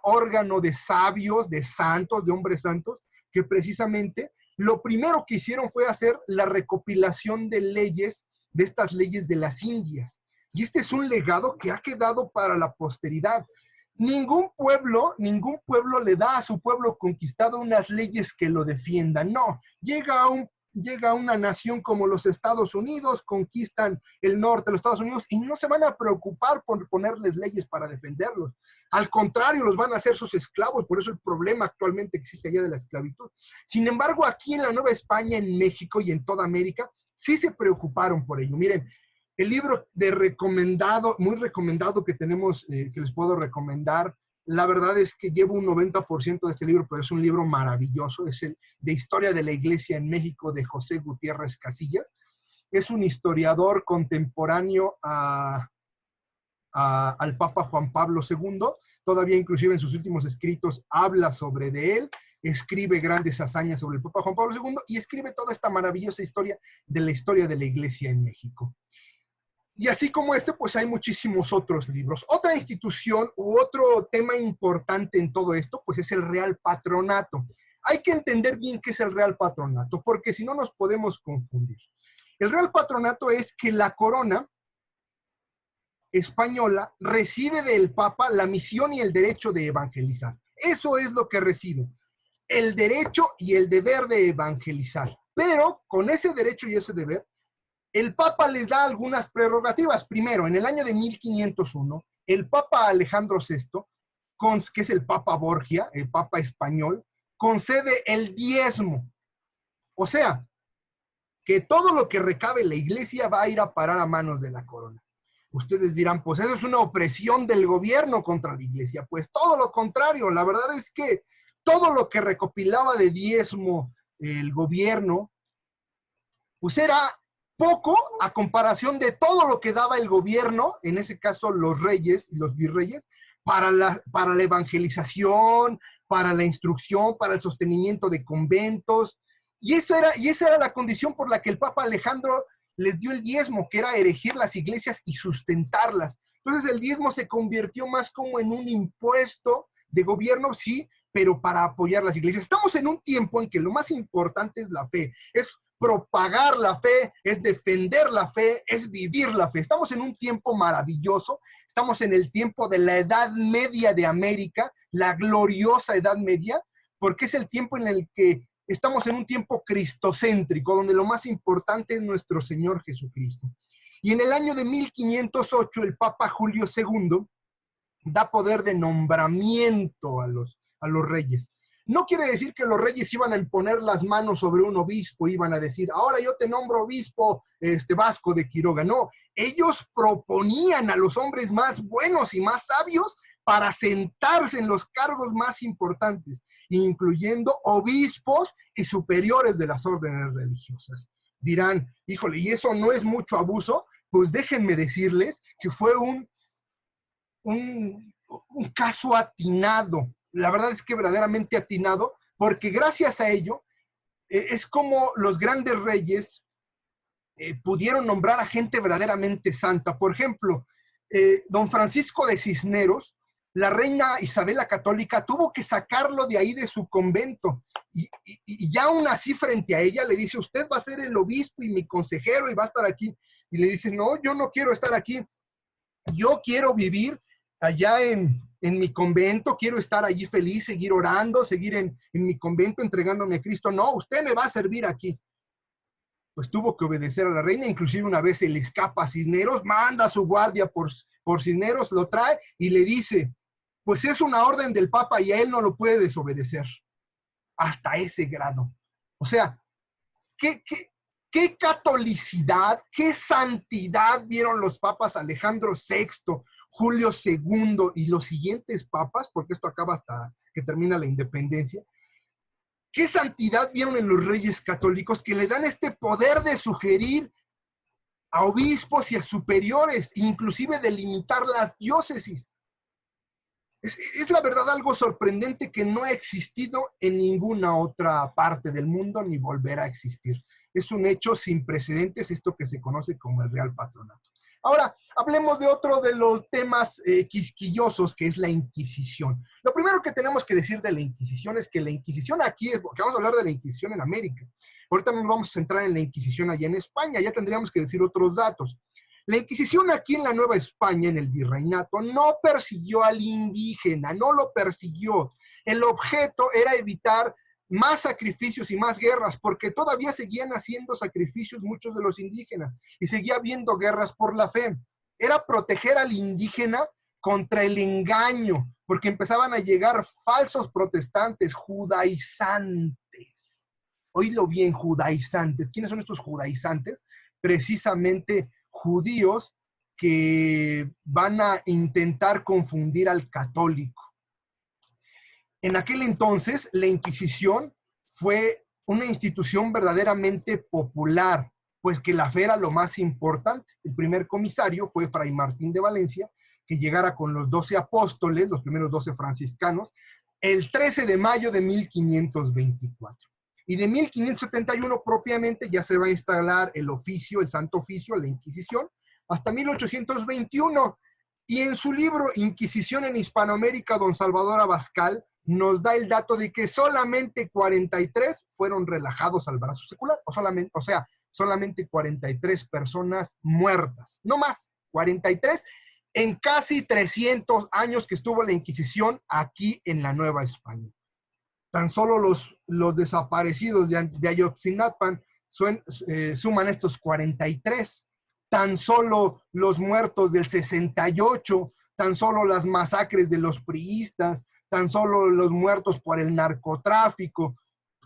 órgano de sabios, de santos, de hombres santos, que precisamente lo primero que hicieron fue hacer la recopilación de leyes, de estas leyes de las Indias. Y este es un legado que ha quedado para la posteridad. Ningún pueblo le da a su pueblo conquistado unas leyes que lo defiendan. No, llega una nación como los Estados Unidos, conquistan el norte de los Estados Unidos y no se van a preocupar por ponerles leyes para defenderlos. Al contrario, los van a hacer sus esclavos, por eso el problema actualmente existe allá de la esclavitud. Sin embargo, aquí en la Nueva España, en México y en toda América, sí se preocuparon por ello. Miren, el libro muy recomendado que tenemos, que les puedo recomendar, la verdad es que llevo un 90% de este libro, pero es un libro maravilloso, es el de Historia de la Iglesia en México de José Gutiérrez Casillas. Es un historiador contemporáneo al Papa Juan Pablo II, todavía inclusive en sus últimos escritos habla sobre de él, escribe grandes hazañas sobre el Papa Juan Pablo II y escribe toda esta maravillosa historia de la Iglesia en México. Y así como pues hay muchísimos otros libros. Otra institución u otro tema importante en todo esto, pues es el Real Patronato. Hay que entender bien qué es el Real Patronato, porque si no nos podemos confundir. El Real Patronato es que la corona española recibe del Papa la misión y el derecho de evangelizar. Eso es lo que recibe. El derecho y el deber de evangelizar. Pero con ese derecho y ese deber, el Papa les da algunas prerrogativas. Primero, en el año de 1501, el Papa Alejandro VI, que es el Papa Borgia, el Papa español, concede el diezmo. O sea, que todo lo que recabe la iglesia va a ir a parar a manos de la corona. Ustedes dirán, pues eso es una opresión del gobierno contra la iglesia. Pues todo lo contrario, la verdad es que todo lo que recopilaba de diezmo el gobierno, pues era poco a comparación de todo lo que daba el gobierno, en ese caso los reyes y los virreyes, para la evangelización, para la instrucción, para el sostenimiento de conventos. Y esa era la condición por la que el Papa Alejandro les dio el diezmo, que era erigir las iglesias y sustentarlas. Entonces el diezmo se convirtió más como en un impuesto de gobierno, sí, pero para apoyar las iglesias. Estamos en un tiempo en que lo más importante es la fe, es propagar la fe, es defender la fe, es vivir la fe. Estamos en un tiempo maravilloso, estamos en el tiempo de la Edad Media de América, la gloriosa Edad Media, porque es el tiempo en el que estamos en un tiempo cristocéntrico, donde lo más importante es nuestro Señor Jesucristo. Y en el año de 1508, el Papa Julio II da poder de nombramiento a los a los reyes. No quiere decir que los reyes iban a poner las manos sobre un obispo, iban a decir, ahora yo te nombro obispo Vasco de Quiroga. No, ellos proponían a los hombres más buenos y más sabios para sentarse en los cargos más importantes, incluyendo obispos y superiores de las órdenes religiosas. Dirán, híjole, ¿y eso no es mucho abuso? Pues déjenme decirles que fue un caso atinado. La verdad es que verdaderamente atinado, porque gracias a ello es como los grandes reyes pudieron nombrar a gente verdaderamente santa. Por ejemplo, don Francisco de Cisneros, la reina Isabel la Católica tuvo que sacarlo de ahí de su convento y ya aún así frente a ella le dice, usted va a ser el obispo y mi consejero y va a estar aquí. Y le dice, no, yo no quiero estar aquí, yo quiero vivir allá en mi convento, quiero estar allí feliz, seguir orando, seguir en mi convento entregándome a Cristo. No, usted me va a servir aquí. Pues tuvo que obedecer a la reina, inclusive una vez se le escapa a Cisneros, manda a su guardia por Cisneros, lo trae y le dice, pues es una orden del Papa y a él no lo puede desobedecer. Hasta ese grado. O sea, ¿qué catolicidad, qué santidad vieron los papas Alejandro VI, Julio II y los siguientes papas, porque esto acaba hasta que termina la independencia? ¿Qué santidad vieron en los reyes católicos que le dan este poder de sugerir a obispos y a superiores, inclusive de limitar las diócesis? Es la verdad algo sorprendente que no ha existido en ninguna otra parte del mundo ni volverá a existir. Es un hecho sin precedentes, esto que se conoce como el Real Patronato. Ahora, hablemos de otro de los temas quisquillosos, que es la Inquisición. Lo primero que tenemos que decir de la Inquisición es que la Inquisición aquí, porque vamos a hablar de la Inquisición en América. Ahorita nos vamos a centrar en la Inquisición allá en España, ya tendríamos que decir otros datos. La Inquisición aquí en la Nueva España, en el Virreinato, no persiguió al indígena, no lo persiguió. El objeto era evitar más sacrificios y más guerras, porque todavía seguían haciendo sacrificios muchos de los indígenas y seguía habiendo guerras por la fe. Era proteger al indígena contra el engaño, porque empezaban a llegar falsos protestantes, judaizantes. Oílo bien, judaizantes. ¿Quiénes son estos judaizantes? Precisamente judíos que van a intentar confundir al católico. En aquel entonces, la Inquisición fue una institución verdaderamente popular, pues que la fe era lo más importante. El primer comisario fue Fray Martín de Valencia, que llegara con los 12 apóstoles, los primeros 12 franciscanos, el 13 de mayo de 1524. Y de 1571 propiamente ya se va a instalar el oficio, el Santo Oficio, la Inquisición, hasta 1821. Y en su libro Inquisición en Hispanoamérica, don Salvador Abascal nos da el dato de que solamente 43 fueron relajados al brazo secular, solamente 43 personas muertas, no más, 43 en casi 300 años que estuvo la Inquisición aquí en la Nueva España. Tan solo los desaparecidos de Ayotzinapa suman estos 43, tan solo los muertos del 68, tan solo las masacres de los priistas, tan solo los muertos por el narcotráfico.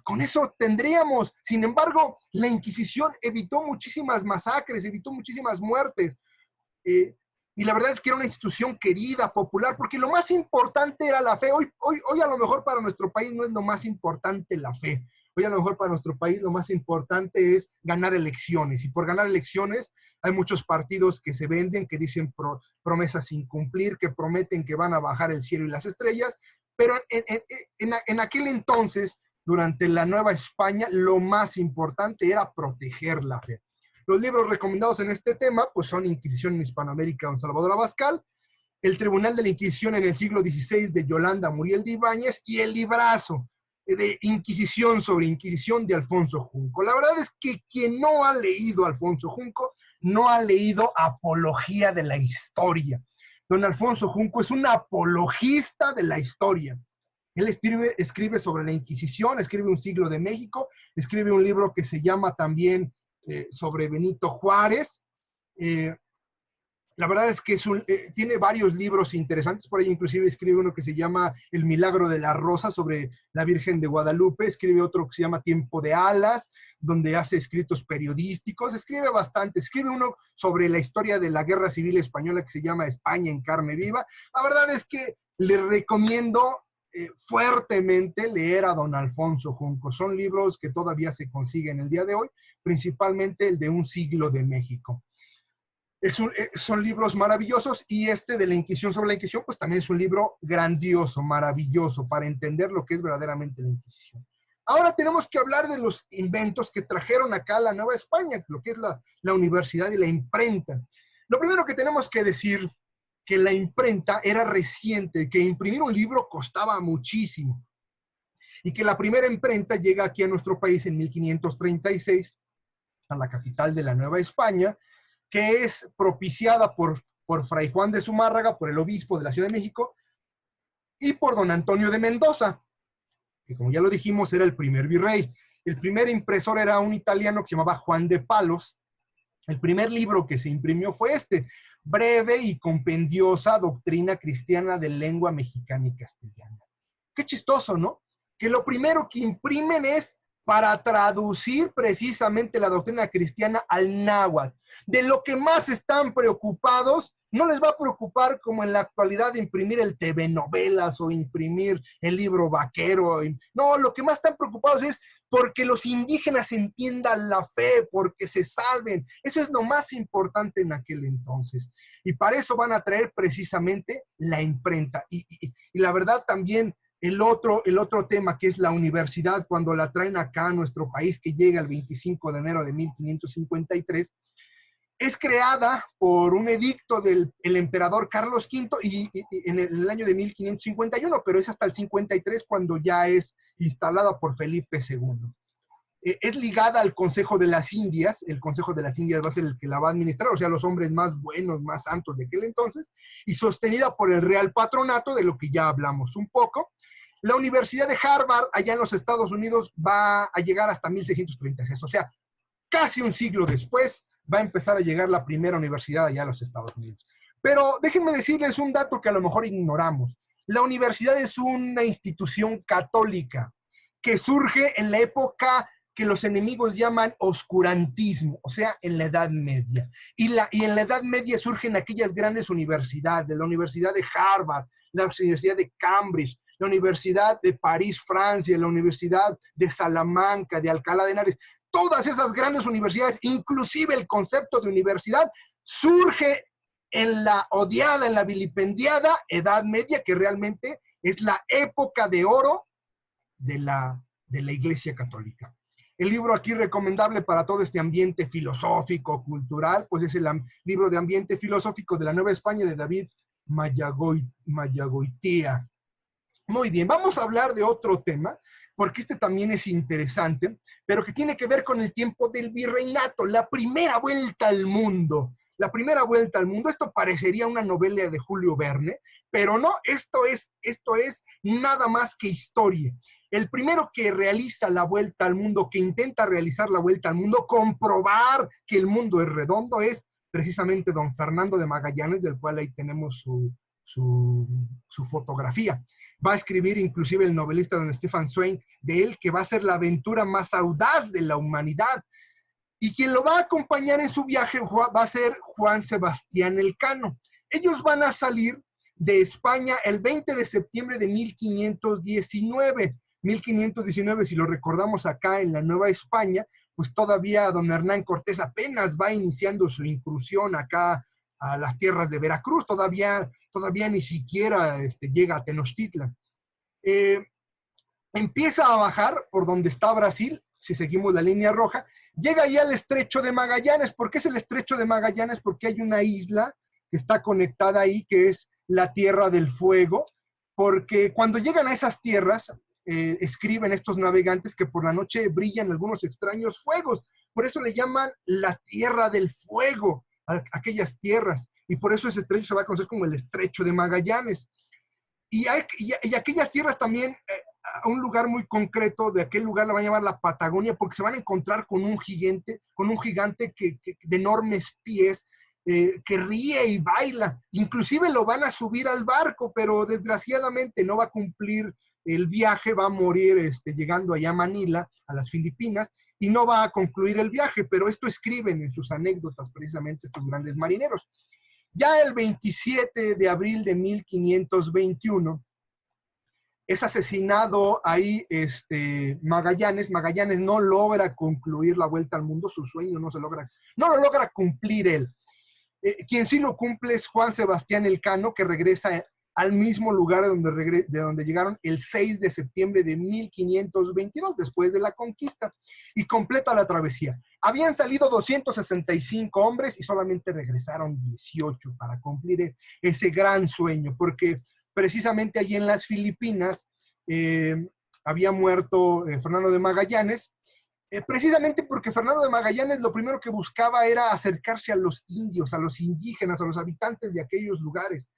Con eso tendríamos. Sin embargo, la Inquisición evitó muchísimas masacres, evitó muchísimas muertes. Y la verdad es que era una institución querida, popular, porque lo más importante era la fe. Hoy a lo mejor para nuestro país no es lo más importante la fe. Hoy a lo mejor para nuestro país lo más importante es ganar elecciones. Y por ganar elecciones hay muchos partidos que se venden, que dicen promesas sin cumplir, que prometen que van a bajar el cielo y las estrellas. Pero en aquel entonces, durante la Nueva España, lo más importante era proteger la fe. Los libros recomendados en este tema pues son Inquisición en Hispanoamérica, don Salvador Abascal, El Tribunal de la Inquisición en el siglo XVI, de Yolanda Muriel de Ibáñez, y el librazo de Inquisición sobre Inquisición, de Alfonso Junco. La verdad es que quien no ha leído a Alfonso Junco no ha leído Apología de la Historia. Don Alfonso Junco es un apologista de la historia. Él escribe sobre la Inquisición, escribe Un siglo de México, escribe un libro que se llama también sobre Benito Juárez. La verdad es que tiene varios libros interesantes, por ahí inclusive escribe uno que se llama El milagro de la rosa sobre la Virgen de Guadalupe, escribe otro que se llama Tiempo de alas, donde hace escritos periodísticos, escribe bastante, escribe uno sobre la historia de la Guerra Civil Española que se llama España en carne viva. La verdad es que le recomiendo fuertemente leer a don Alfonso Junco. Son libros que todavía se consiguen el día de hoy, principalmente el de Un siglo de México. Son libros maravillosos, y este de la Inquisición sobre la Inquisición, pues también es un libro grandioso, maravilloso, para entender lo que es verdaderamente la Inquisición. Ahora tenemos que hablar de los inventos que trajeron acá a la Nueva España, lo que es la universidad y la imprenta. Lo primero que tenemos que decir, que la imprenta era reciente, que imprimir un libro costaba muchísimo, y que la primera imprenta llega aquí a nuestro país en 1536, a la capital de la Nueva España, que es propiciada por Fray Juan de Zumárraga, por el obispo de la Ciudad de México, y por don Antonio de Mendoza, que como ya lo dijimos era el primer virrey. El primer impresor era un italiano que se llamaba Juan de Palos. El primer libro que se imprimió fue este, Breve y compendiosa doctrina cristiana de lengua mexicana y castellana. Qué chistoso, ¿no? Que lo primero que imprimen es para traducir precisamente la doctrina cristiana al náhuatl. De lo que más están preocupados, no les va a preocupar como en la actualidad de imprimir el TV novelas o imprimir el libro vaquero. No, lo que más están preocupados es porque los indígenas entiendan la fe, porque se salven. Eso es lo más importante en aquel entonces. Y para eso van a traer precisamente la imprenta. Y la verdad también, el otro tema, que es la universidad, cuando la traen acá a nuestro país, que llega el 25 de enero de 1553, es creada por un edicto del emperador Carlos V y en el año de 1551, pero es hasta el 53 cuando ya es instalada por Felipe II. Es ligada al Consejo de las Indias. El Consejo de las Indias va a ser el que la va a administrar, o sea, los hombres más buenos, más santos de aquel entonces, y sostenida por el Real Patronato, de lo que ya hablamos un poco. La Universidad de Harvard, allá en los Estados Unidos, va a llegar hasta 1636, o sea, casi un siglo después va a empezar a llegar la primera universidad allá a los Estados Unidos. Pero déjenme decirles un dato que a lo mejor ignoramos. La universidad es una institución católica que surge en la época que los enemigos llaman oscurantismo, o sea, en la Edad Media. Y en la Edad Media surgen aquellas grandes universidades, la Universidad de Harvard, la Universidad de Cambridge, la Universidad de París, Francia, la Universidad de Salamanca, de Alcalá de Henares. Todas esas grandes universidades, inclusive el concepto de universidad, surge en la odiada, en la vilipendiada Edad Media, que realmente es la época de oro de la Iglesia Católica. El libro aquí recomendable para todo este ambiente filosófico, cultural, pues es el libro de ambiente filosófico de la Nueva España de David Mayagoitia. Muy bien, vamos a hablar de otro tema, porque este también es interesante, pero que tiene que ver con el tiempo del virreinato, la primera vuelta al mundo. La primera vuelta al mundo. Esto parecería una novela de Julio Verne, pero no, esto es nada más que historia. El primero que realiza la vuelta al mundo, que intenta realizar la vuelta al mundo, comprobar que el mundo es redondo, es precisamente don Fernando de Magallanes, del cual ahí tenemos su fotografía. Va a escribir inclusive el novelista don Stefan Zweig de él, que va a ser la aventura más audaz de la humanidad. Y quien lo va a acompañar en su viaje va a ser Juan Sebastián Elcano. Ellos van a salir de España el 20 de septiembre de 1519. 1519, si lo recordamos acá en la Nueva España, pues todavía don Hernán Cortés apenas va iniciando su incursión acá a las tierras de Veracruz, todavía ni siquiera llega a Tenochtitlan. Empieza a bajar por donde está Brasil, si seguimos la línea roja, llega ya al Estrecho de Magallanes. ¿Por qué es el Estrecho de Magallanes? Porque hay una isla que está conectada ahí, que es la Tierra del Fuego, porque cuando llegan a esas tierras, escriben estos navegantes que por la noche brillan algunos extraños fuegos, por eso le llaman la Tierra del Fuego a aquellas tierras, y por eso ese estrecho se va a conocer como el Estrecho de Magallanes. Y aquellas tierras también, a un lugar muy concreto de aquel lugar la van a llamar la Patagonia, porque se van a encontrar con un gigante que de enormes pies, que ríe y baila. Inclusive lo van a subir al barco, pero desgraciadamente no va a cumplir el viaje, va a morir llegando allá a Manila, a las Filipinas, y no va a concluir el viaje, pero esto escriben en sus anécdotas precisamente estos grandes marineros. Ya el 27 de abril de 1521 es asesinado ahí Magallanes. Magallanes no logra concluir la vuelta al mundo, su sueño no lo logra cumplir él. Quien sí lo cumple es Juan Sebastián Elcano, que regresa al mismo lugar de donde llegaron el 6 de septiembre de 1522, después de la conquista, y completa la travesía. Habían salido 265 hombres y solamente regresaron 18 para cumplir ese gran sueño, porque precisamente allí en las Filipinas había muerto Fernando de Magallanes, precisamente porque Fernando de Magallanes lo primero que buscaba era acercarse a los indios, a los indígenas, a los habitantes de aquellos lugares,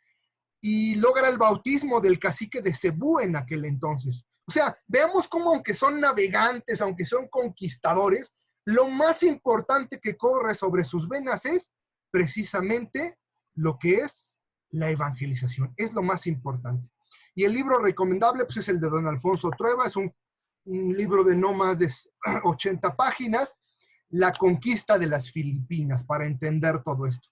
y logra el bautismo del cacique de Cebú en aquel entonces. O sea, veamos cómo aunque son navegantes, aunque son conquistadores, lo más importante que corre sobre sus venas es precisamente lo que es la evangelización, es lo más importante. Y el libro recomendable pues, es el de don Alfonso Trueba, es un libro de no más de 80 páginas, La conquista de las Filipinas, para entender todo esto.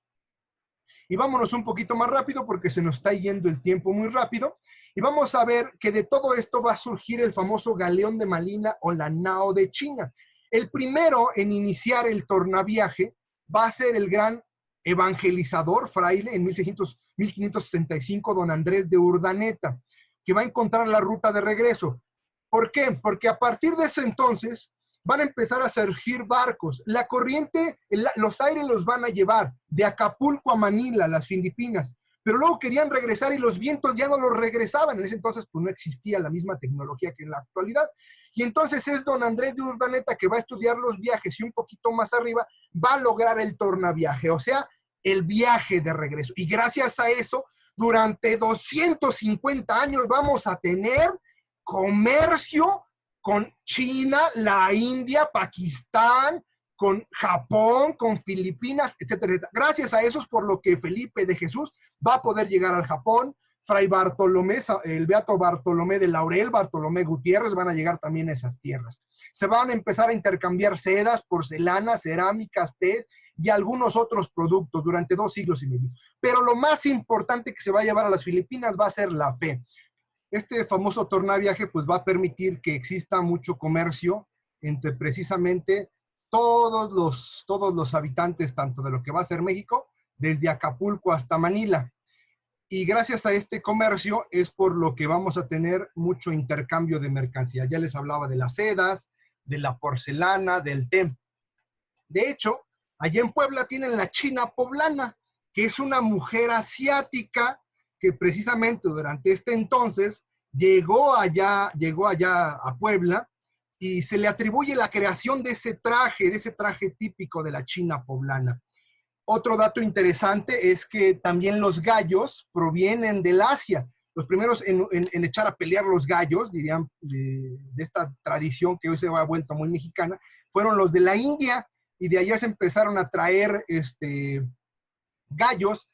Y vámonos un poquito más rápido porque se nos está yendo el tiempo muy rápido. Y vamos a ver que de todo esto va a surgir el famoso galeón de Manila o la nao de China. El primero en iniciar el tornaviaje va a ser el gran evangelizador, fraile, en 1565, don Andrés de Urdaneta, que va a encontrar la ruta de regreso. ¿Por qué? Porque a partir de ese entonces van a empezar a surgir barcos. La corriente, los aires los van a llevar de Acapulco a Manila, las Filipinas, pero luego querían regresar y los vientos ya no los regresaban. En ese entonces pues no existía la misma tecnología que en la actualidad. Y entonces es don Andrés de Urdaneta que va a estudiar los viajes y un poquito más arriba va a lograr el tornaviaje, o sea, el viaje de regreso. Y gracias a eso, durante 250 años vamos a tener comercio con China, la India, Pakistán, con Japón, con Filipinas, etcétera, etcétera. Gracias a eso es por lo que Felipe de Jesús va a poder llegar al Japón. Fray Bartolomé, el beato Bartolomé de Laurel, Bartolomé Gutiérrez, van a llegar también a esas tierras. Se van a empezar a intercambiar sedas, porcelanas, cerámicas, tés y algunos otros productos durante 2 siglos y medio. Pero lo más importante que se va a llevar a las Filipinas va a ser la fe. Este famoso tornaviaje pues va a permitir que exista mucho comercio entre precisamente todos los habitantes, tanto de lo que va a ser México, desde Acapulco hasta Manila. Y gracias a este comercio es por lo que vamos a tener mucho intercambio de mercancías. Ya les hablaba de las sedas, de la porcelana, del té. De hecho, allá en Puebla tienen la China poblana, que es una mujer asiática que precisamente durante este entonces llegó allá a Puebla y se le atribuye la creación de ese traje típico de la China poblana. Otro dato interesante es que también los gallos provienen del Asia. Los primeros en echar a pelear los gallos, dirían, de esta tradición que hoy se ha vuelto muy mexicana, fueron los de la India, y de allá se empezaron a traer gallos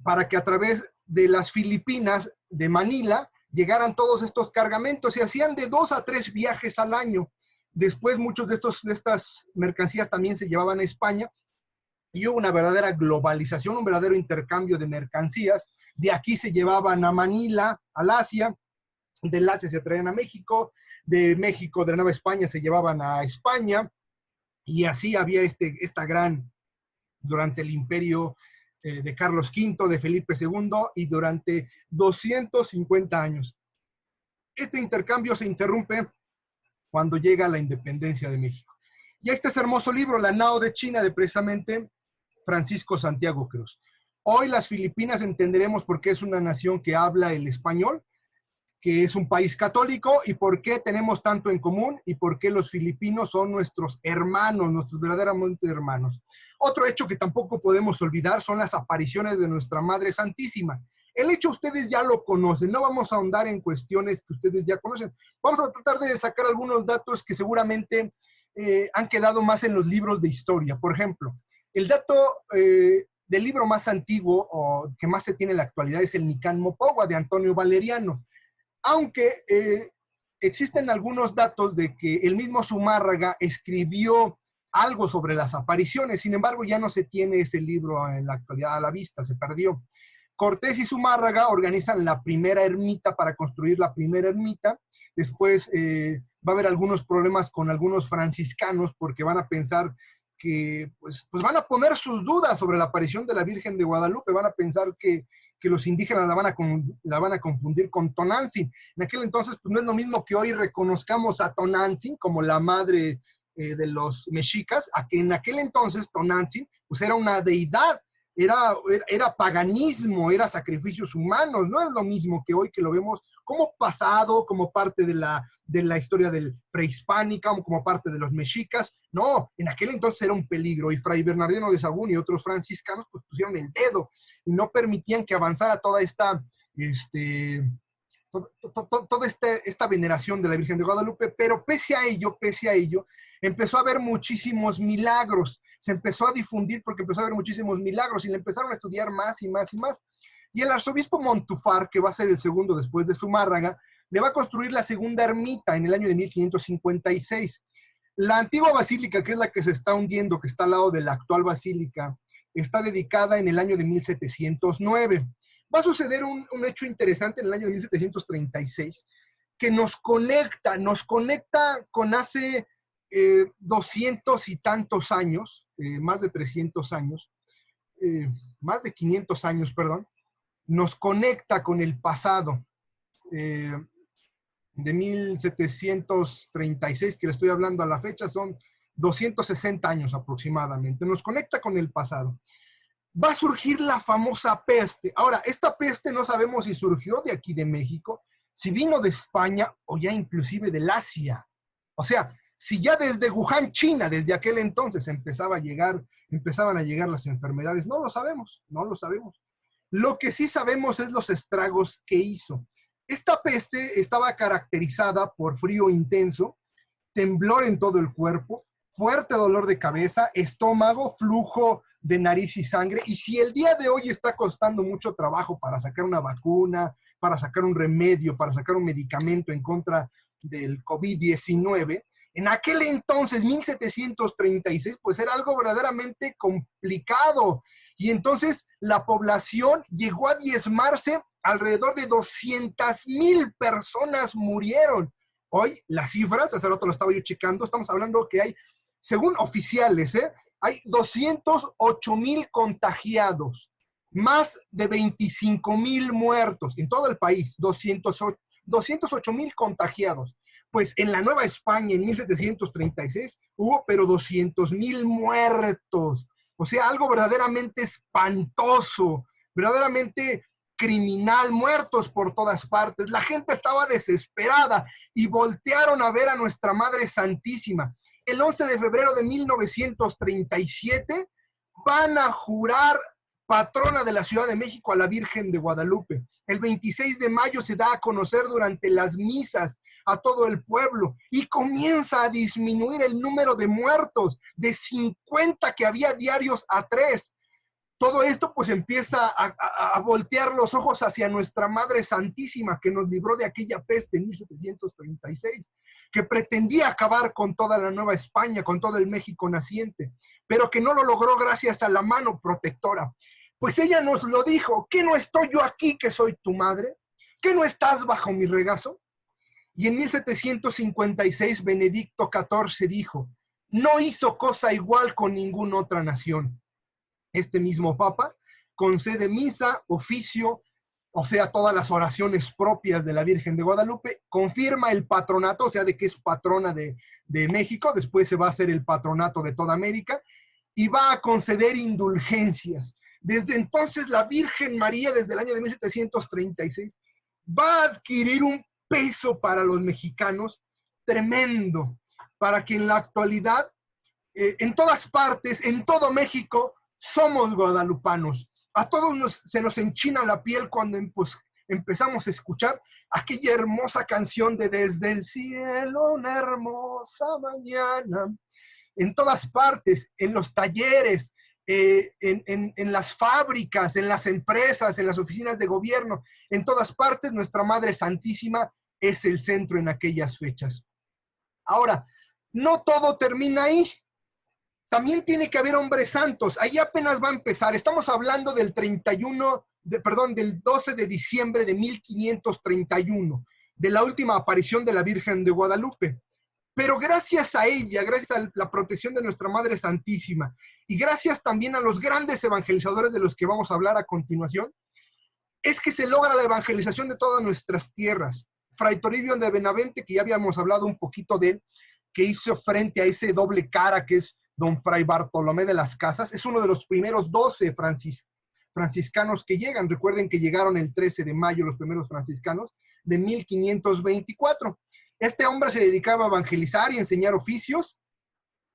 para que a través de las Filipinas, de Manila, llegaran todos estos cargamentos. Se hacían de 2 a 3 viajes al año. Después muchos de estas mercancías también se llevaban a España y hubo una verdadera globalización, un verdadero intercambio de mercancías. De aquí se llevaban a Manila, al Asia, del Asia se traían a México, de México, de la Nueva España, se llevaban a España, y así había esta gran, durante el imperio de Carlos V, de Felipe II, y durante 250 años. Este intercambio se interrumpe cuando llega la independencia de México. Y este es hermoso libro, La Nao de China, de precisamente Francisco Santiago Cruz. Hoy las Filipinas entenderemos por qué es una nación que habla el español, que es un país católico, y por qué tenemos tanto en común, y por qué los filipinos son nuestros hermanos, nuestros verdaderamente hermanos. Otro hecho que tampoco podemos olvidar son las apariciones de nuestra Madre Santísima. El hecho ustedes ya lo conocen, no vamos a ahondar en cuestiones que ustedes ya conocen. Vamos a tratar de sacar algunos datos que seguramente han quedado más en los libros de historia. Por ejemplo, el dato del libro más antiguo o que más se tiene en la actualidad es el Nican Mopogua de Antonio Valeriano. Aunque existen algunos datos de que el mismo Zumárraga escribió algo sobre las apariciones, sin embargo ya no se tiene ese libro en la actualidad a la vista, se perdió. Cortés y Zumárraga organizan la primera ermita para construir la primera ermita, después va a haber algunos problemas con algunos franciscanos porque van a pensar que pues van a poner sus dudas sobre la aparición de la Virgen de Guadalupe, van a pensar que los indígenas la van a confundir con Tonantzin. En aquel entonces, pues no es lo mismo que hoy reconozcamos a Tonantzin como la madre de los mexicas, a que en aquel entonces Tonantzin, pues era una deidad, era paganismo, era sacrificios humanos, no es lo mismo que hoy que lo vemos como pasado, como parte de la historia del prehispánica, como parte de los mexicas. No, en aquel entonces era un peligro y Fray Bernardino de Sahagún y otros franciscanos pues pusieron el dedo y no permitían que avanzara toda esta veneración de la Virgen de Guadalupe, pero pese a ello, empezó a haber muchísimos milagros, se empezó a difundir porque empezó a haber muchísimos milagros y le empezaron a estudiar más y más y más. Y el arzobispo Montufar, que va a ser el segundo después de Zumárraga, le va a construir la segunda ermita en el año de 1556. La antigua basílica, que es la que se está hundiendo, que está al lado de la actual basílica, está dedicada en el año de 1709. Va a suceder un hecho interesante en el año de 1736 que nos conecta con hace 200 y tantos años, más de 300 años, más de 500 años, perdón, nos conecta con el pasado de 1736, que le estoy hablando a la fecha, son 260 años aproximadamente, nos conecta con el pasado. Va a surgir la famosa peste. Ahora, esta peste no sabemos si surgió de aquí de México, si vino de España o ya inclusive del Asia. O sea, si ya desde Wuhan, China, desde aquel entonces empezaban a llegar las enfermedades, no lo sabemos. Lo que sí sabemos es los estragos que hizo. Esta peste estaba caracterizada por frío intenso, temblor en todo el cuerpo, fuerte dolor de cabeza, estómago, flujo de nariz y sangre. Y si el día de hoy está costando mucho trabajo para sacar una vacuna, para sacar un remedio, para sacar un medicamento en contra del COVID-19, en aquel entonces, 1736, pues era algo verdaderamente complicado. Y entonces la población llegó a diezmarse, alrededor de 200,000 personas murieron. Hoy las cifras, hace rato lo estaba yo checando, estamos hablando que hay, según oficiales, hay 208,000 contagiados, más de 25,000 muertos en todo el país, 208,000 contagiados. Pues en la Nueva España, en 1736, hubo pero 200,000 muertos. O sea, algo verdaderamente espantoso, verdaderamente criminal, muertos por todas partes. La gente estaba desesperada y voltearon a ver a nuestra Madre Santísima. El 11 de febrero de 1937 van a jurar patrona de la Ciudad de México a la Virgen de Guadalupe. El 26 de mayo se da a conocer durante las misas a todo el pueblo y comienza a disminuir el número de muertos de 50 que había diarios a 3. Todo esto pues empieza a voltear los ojos hacia nuestra Madre Santísima que nos libró de aquella peste en 1736, que pretendía acabar con toda la Nueva España, con todo el México naciente, pero que no lo logró gracias a la mano protectora. Pues ella nos lo dijo: ¿qué no estoy yo aquí que soy tu madre? ¿Qué no estás bajo mi regazo? Y en 1756 Benedicto XIV dijo: no hizo cosa igual con ninguna otra nación. Este mismo Papa concede misa, oficio, o sea, todas las oraciones propias de la Virgen de Guadalupe, confirma el patronato, o sea, de que es patrona de México, después se va a hacer el patronato de toda América, y va a conceder indulgencias. Desde entonces la Virgen María, desde el año de 1736, va a adquirir un peso para los mexicanos tremendo, para que en la actualidad, en todas partes, en todo México, somos guadalupanos. A todos se nos enchina la piel cuando empezamos a escuchar aquella hermosa canción de Desde el cielo una hermosa mañana. En todas partes, en los talleres, en las fábricas, en las empresas, en las oficinas de gobierno, en todas partes, nuestra Madre Santísima es el centro en aquellas fechas. Ahora, no todo termina ahí. También tiene que haber hombres santos. Ahí apenas va a empezar. Estamos hablando del del 12 de diciembre de 1531, de la última aparición de la Virgen de Guadalupe. Pero gracias a ella, gracias a la protección de nuestra Madre Santísima y gracias también a los grandes evangelizadores de los que vamos a hablar a continuación, es que se logra la evangelización de todas nuestras tierras. Fray Toribio de Benavente, que ya habíamos hablado un poquito de él, que hizo frente a ese doble cara que es don Fray Bartolomé de las Casas, es uno de los primeros 12 franciscanos que llegan. Recuerden que llegaron el 13 de mayo los primeros franciscanos de 1524. Este hombre se dedicaba a evangelizar y enseñar oficios.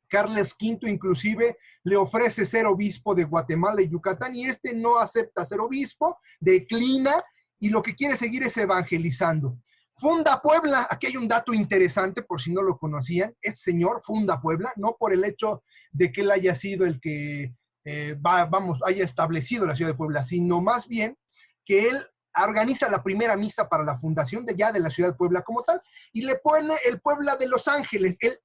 Carlos V inclusive le ofrece ser obispo de Guatemala y Yucatán y este no acepta ser obispo, declina y lo que quiere seguir es evangelizando. Funda Puebla. Aquí hay un dato interesante por si no lo conocían. Este señor funda Puebla, no por el hecho de que él haya sido el que haya establecido la ciudad de Puebla, sino más bien que él organiza la primera misa para la fundación de la ciudad de Puebla como tal, y le pone el Puebla de Los Ángeles. El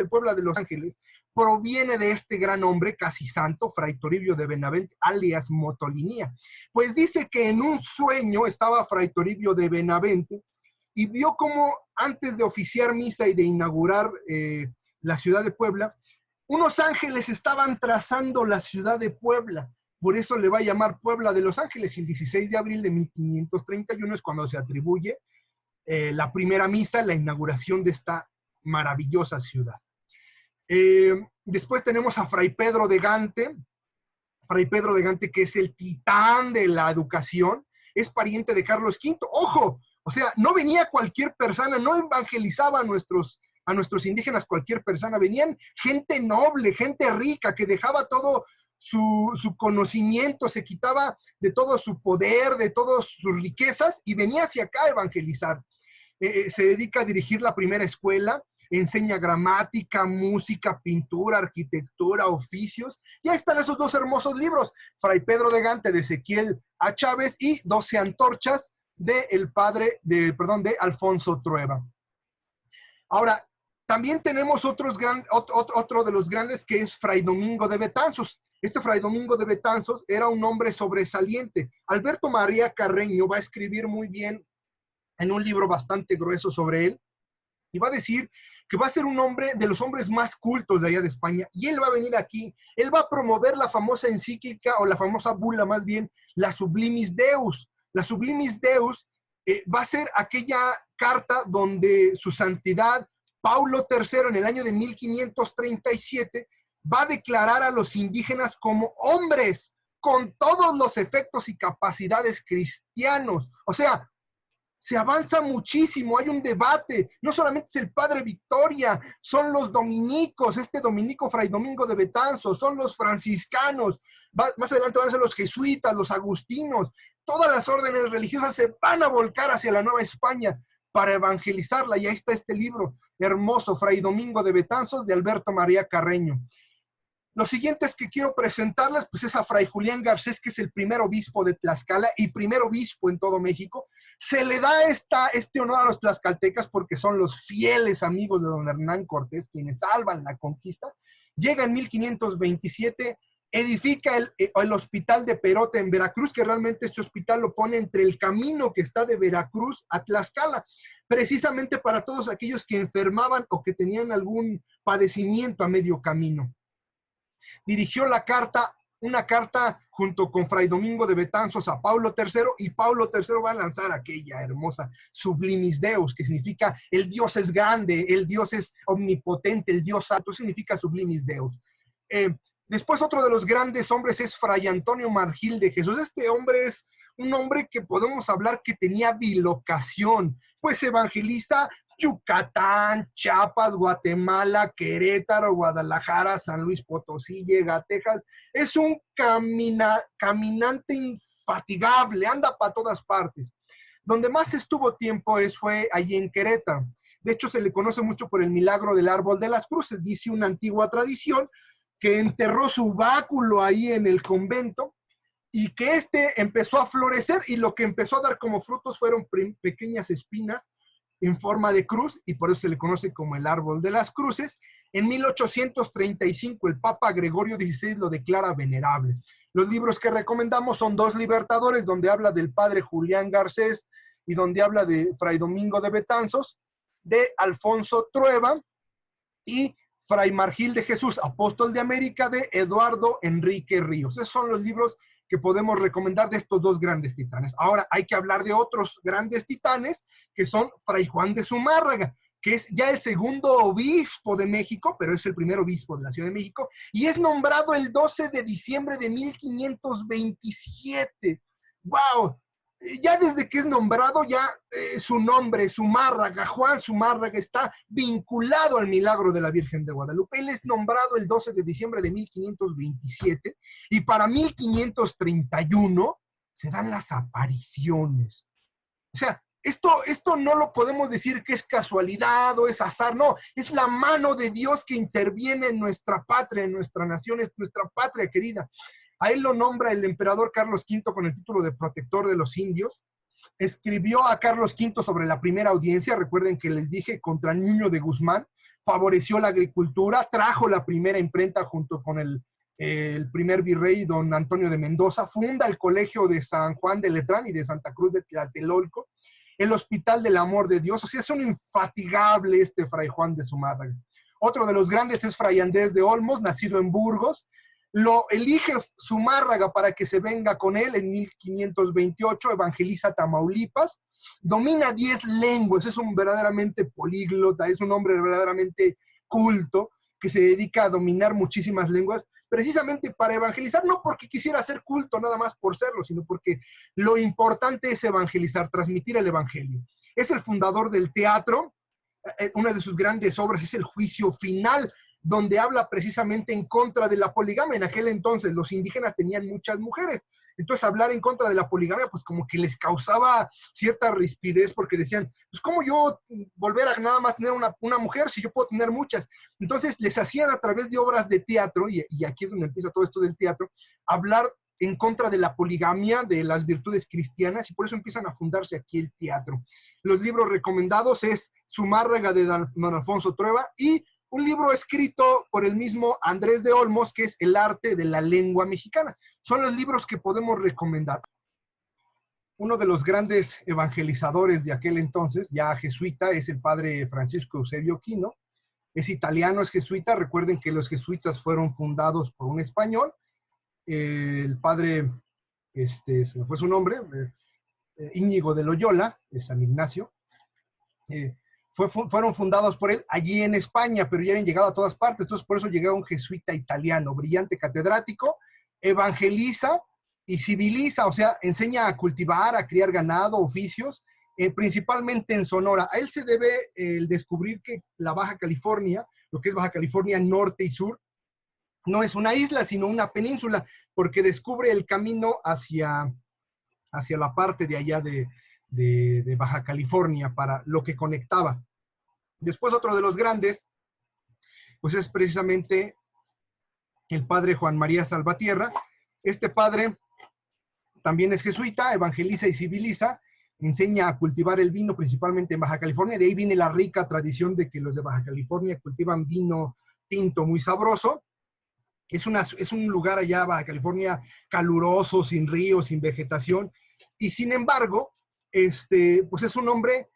Puebla de Los Ángeles, proviene de este gran hombre, casi santo, Fray Toribio de Benavente, alias Motolinía. Pues dice que en un sueño estaba Fray Toribio de Benavente y vio cómo antes de oficiar misa y de inaugurar la ciudad de Puebla, unos ángeles estaban trazando la ciudad de Puebla. Por eso le va a llamar Puebla de Los Ángeles. El 16 de abril de 1531 es cuando se atribuye la primera misa, la inauguración de esta maravillosa ciudad. Después tenemos a Fray Pedro de Gante. Fray Pedro de Gante, que es el titán de la educación, es pariente de Carlos V. ¡Ojo! O sea, no venía cualquier persona, no evangelizaba a nuestros indígenas cualquier persona. Venían gente noble, gente rica, que dejaba todo su conocimiento, se quitaba de todo su poder, de todas sus riquezas y venía hacia acá a evangelizar. Se dedica a dirigir la primera escuela, enseña gramática, música, pintura, arquitectura, oficios. Ya están esos dos hermosos libros, Fray Pedro de Gante, de Ezequiel a Chávez, y 12 antorchas de Alfonso Trueba. Ahora, también tenemos otro de los grandes, que es Fray Domingo de Betanzos. Este Fray Domingo de Betanzos era un hombre sobresaliente. Alberto María Carreño va a escribir muy bien en un libro bastante grueso sobre él, y va a decir que va a ser un hombre de los hombres más cultos de allá de España, y él va a venir aquí, él va a promover la famosa encíclica, o la famosa bula más bien, la Sublimis Deus. La Sublimis Deus va a ser aquella carta donde su santidad Paulo III, en el año de 1537, va a declarar a los indígenas como hombres con todos los efectos y capacidades cristianos. O sea, se avanza muchísimo, hay un debate, no solamente es el Padre Victoria, son los dominicos, este dominico Fray Domingo de Betanzos, son los franciscanos, más adelante van a ser los jesuitas, los agustinos, todas las órdenes religiosas se van a volcar hacia la Nueva España para evangelizarla, y ahí está este libro hermoso, Fray Domingo de Betanzos, de Alberto María Carreño. Los siguientes que quiero presentarles, pues es a Fray Julián Garcés, que es el primer obispo de Tlaxcala y primer obispo en todo México. Se le da este honor a los tlaxcaltecas porque son los fieles amigos de don Hernán Cortés, quienes salvan la conquista. Llega en 1527, edifica el hospital de Perote en Veracruz, que realmente este hospital lo pone entre el camino que está de Veracruz a Tlaxcala, precisamente para todos aquellos que enfermaban o que tenían algún padecimiento a medio camino. Dirigió una carta junto con Fray Domingo de Betanzos a Paulo III, y Paulo III va a lanzar aquella hermosa Sublimis Deus, que significa el Dios es grande, el Dios es omnipotente, el Dios santo, significa Sublimis Deus. Después otro de los grandes hombres es Fray Antonio Margil de Jesús. Este hombre es un hombre que podemos hablar que tenía bilocación, pues evangeliza Yucatán, Chiapas, Guatemala, Querétaro, Guadalajara, San Luis Potosí, llega a Texas. Es un caminante infatigable, anda para todas partes. Donde más estuvo tiempo fue allí en Querétaro. De hecho, se le conoce mucho por el milagro del árbol de las cruces. Dice una antigua tradición que enterró su báculo ahí en el convento y que empezó a florecer y lo que empezó a dar como frutos fueron pequeñas espinas en forma de cruz y por eso se le conoce como el árbol de las cruces. En 1835 el Papa Gregorio XVI lo declara venerable. Los libros que recomendamos son Dos Libertadores, donde habla del padre Julián Garcés y donde habla de Fray Domingo de Betanzos, de Alfonso Trueba, y Fray Margil de Jesús, Apóstol de América, de Eduardo Enrique Ríos. Esos son los libros que podemos recomendar de estos dos grandes titanes. Ahora hay que hablar de otros grandes titanes, que son Fray Juan de Zumárraga, que es ya el segundo obispo de México, pero es el primer obispo de la Ciudad de México, y es nombrado el 12 de diciembre de 1527. ¡Wow! Ya desde que es nombrado, ya su nombre, Zumárraga, Juan Zumárraga, está vinculado al milagro de la Virgen de Guadalupe. Él es nombrado el 12 de diciembre de 1527 y para 1531 se dan las apariciones. O sea, esto no lo podemos decir que es casualidad o es azar, no, es la mano de Dios que interviene en nuestra patria, en nuestra nación, es nuestra patria querida. A él lo nombra el emperador Carlos V con el título de protector de los indios. Escribió a Carlos V sobre la primera audiencia, recuerden que les dije, contra Nuño de Guzmán, favoreció la agricultura, trajo la primera imprenta junto con el primer virrey don Antonio de Mendoza, funda el colegio de San Juan de Letrán y de Santa Cruz de Tlatelolco, el Hospital del Amor de Dios. O sea, es un infatigable Fray Juan de Zumárraga. Otro de los grandes es Fray Andrés de Olmos, nacido en Burgos. Lo elige Zumárraga para que se venga con él en 1528, evangeliza Tamaulipas, domina 10 lenguas, es un verdaderamente políglota, es un hombre verdaderamente culto, que se dedica a dominar muchísimas lenguas, precisamente para evangelizar, no porque quisiera ser culto nada más por serlo, sino porque lo importante es evangelizar, transmitir el evangelio. Es el fundador del teatro, una de sus grandes obras es El Juicio Final, donde habla precisamente en contra de la poligamia. En aquel entonces los indígenas tenían muchas mujeres, entonces hablar en contra de la poligamia pues como que les causaba cierta rispidez porque decían, pues ¿cómo yo volver a nada más tener una mujer si yo puedo tener muchas? Entonces les hacían a través de obras de teatro, y aquí es donde empieza todo esto del teatro, hablar en contra de la poligamia, de las virtudes cristianas, y por eso empiezan a fundarse aquí el teatro. Los libros recomendados es Zumárraga de don Alfonso Trueba y un libro escrito por el mismo Andrés de Olmos, que es El arte de la lengua mexicana. Son los libros que podemos recomendar. Uno de los grandes evangelizadores de aquel entonces, ya jesuita, es el padre Francisco Eusebio Quino. Es italiano, es jesuita. Recuerden que los jesuitas fueron fundados por un español. El padre, se me fue su nombre, Íñigo de Loyola, de San Ignacio. Fueron fundados por él allí en España, pero ya habían llegado a todas partes, entonces por eso llegó un jesuita italiano, brillante catedrático, evangeliza y civiliza, o sea, enseña a cultivar, a criar ganado, oficios, principalmente en Sonora. A él se debe el descubrir que la Baja California, lo que es Baja California Norte y Sur, no es una isla, sino una península, porque descubre el camino hacia la parte de allá de Baja California, para lo que conectaba. Después otro de los grandes, pues es precisamente el padre Juan María Salvatierra. Este padre también es jesuita, evangeliza y civiliza, enseña a cultivar el vino principalmente en Baja California. De ahí viene la rica tradición de que los de Baja California cultivan vino tinto muy sabroso. Es un lugar allá, Baja California, caluroso, sin ríos, sin vegetación, y sin embargo, pues es un hombre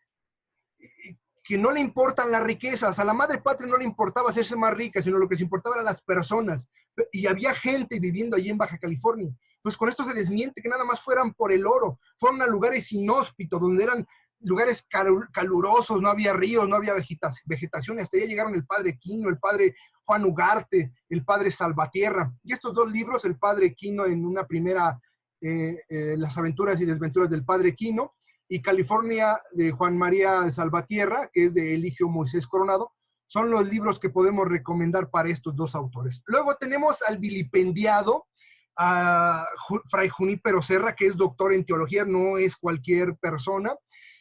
que no le importan las riquezas. A la madre patria no le importaba hacerse más rica, sino lo que les importaba eran las personas. Y había gente viviendo allí en Baja California. Entonces con esto se desmiente que nada más fueran por el oro. Fueron a lugares inhóspitos, donde eran lugares calurosos, no había ríos, no había vegetación. Hasta allá llegaron el padre Quino, el padre Juan Ugarte, el padre Salvatierra. Y estos dos libros, el padre Quino en una primera, Las aventuras y desventuras del padre Quino, y California de Juan María de Salvatierra, que es de Eligio Moisés Coronado, son los libros que podemos recomendar para estos dos autores. Luego tenemos al vilipendiado a Fray Junípero Serra, que es doctor en teología, no es cualquier persona,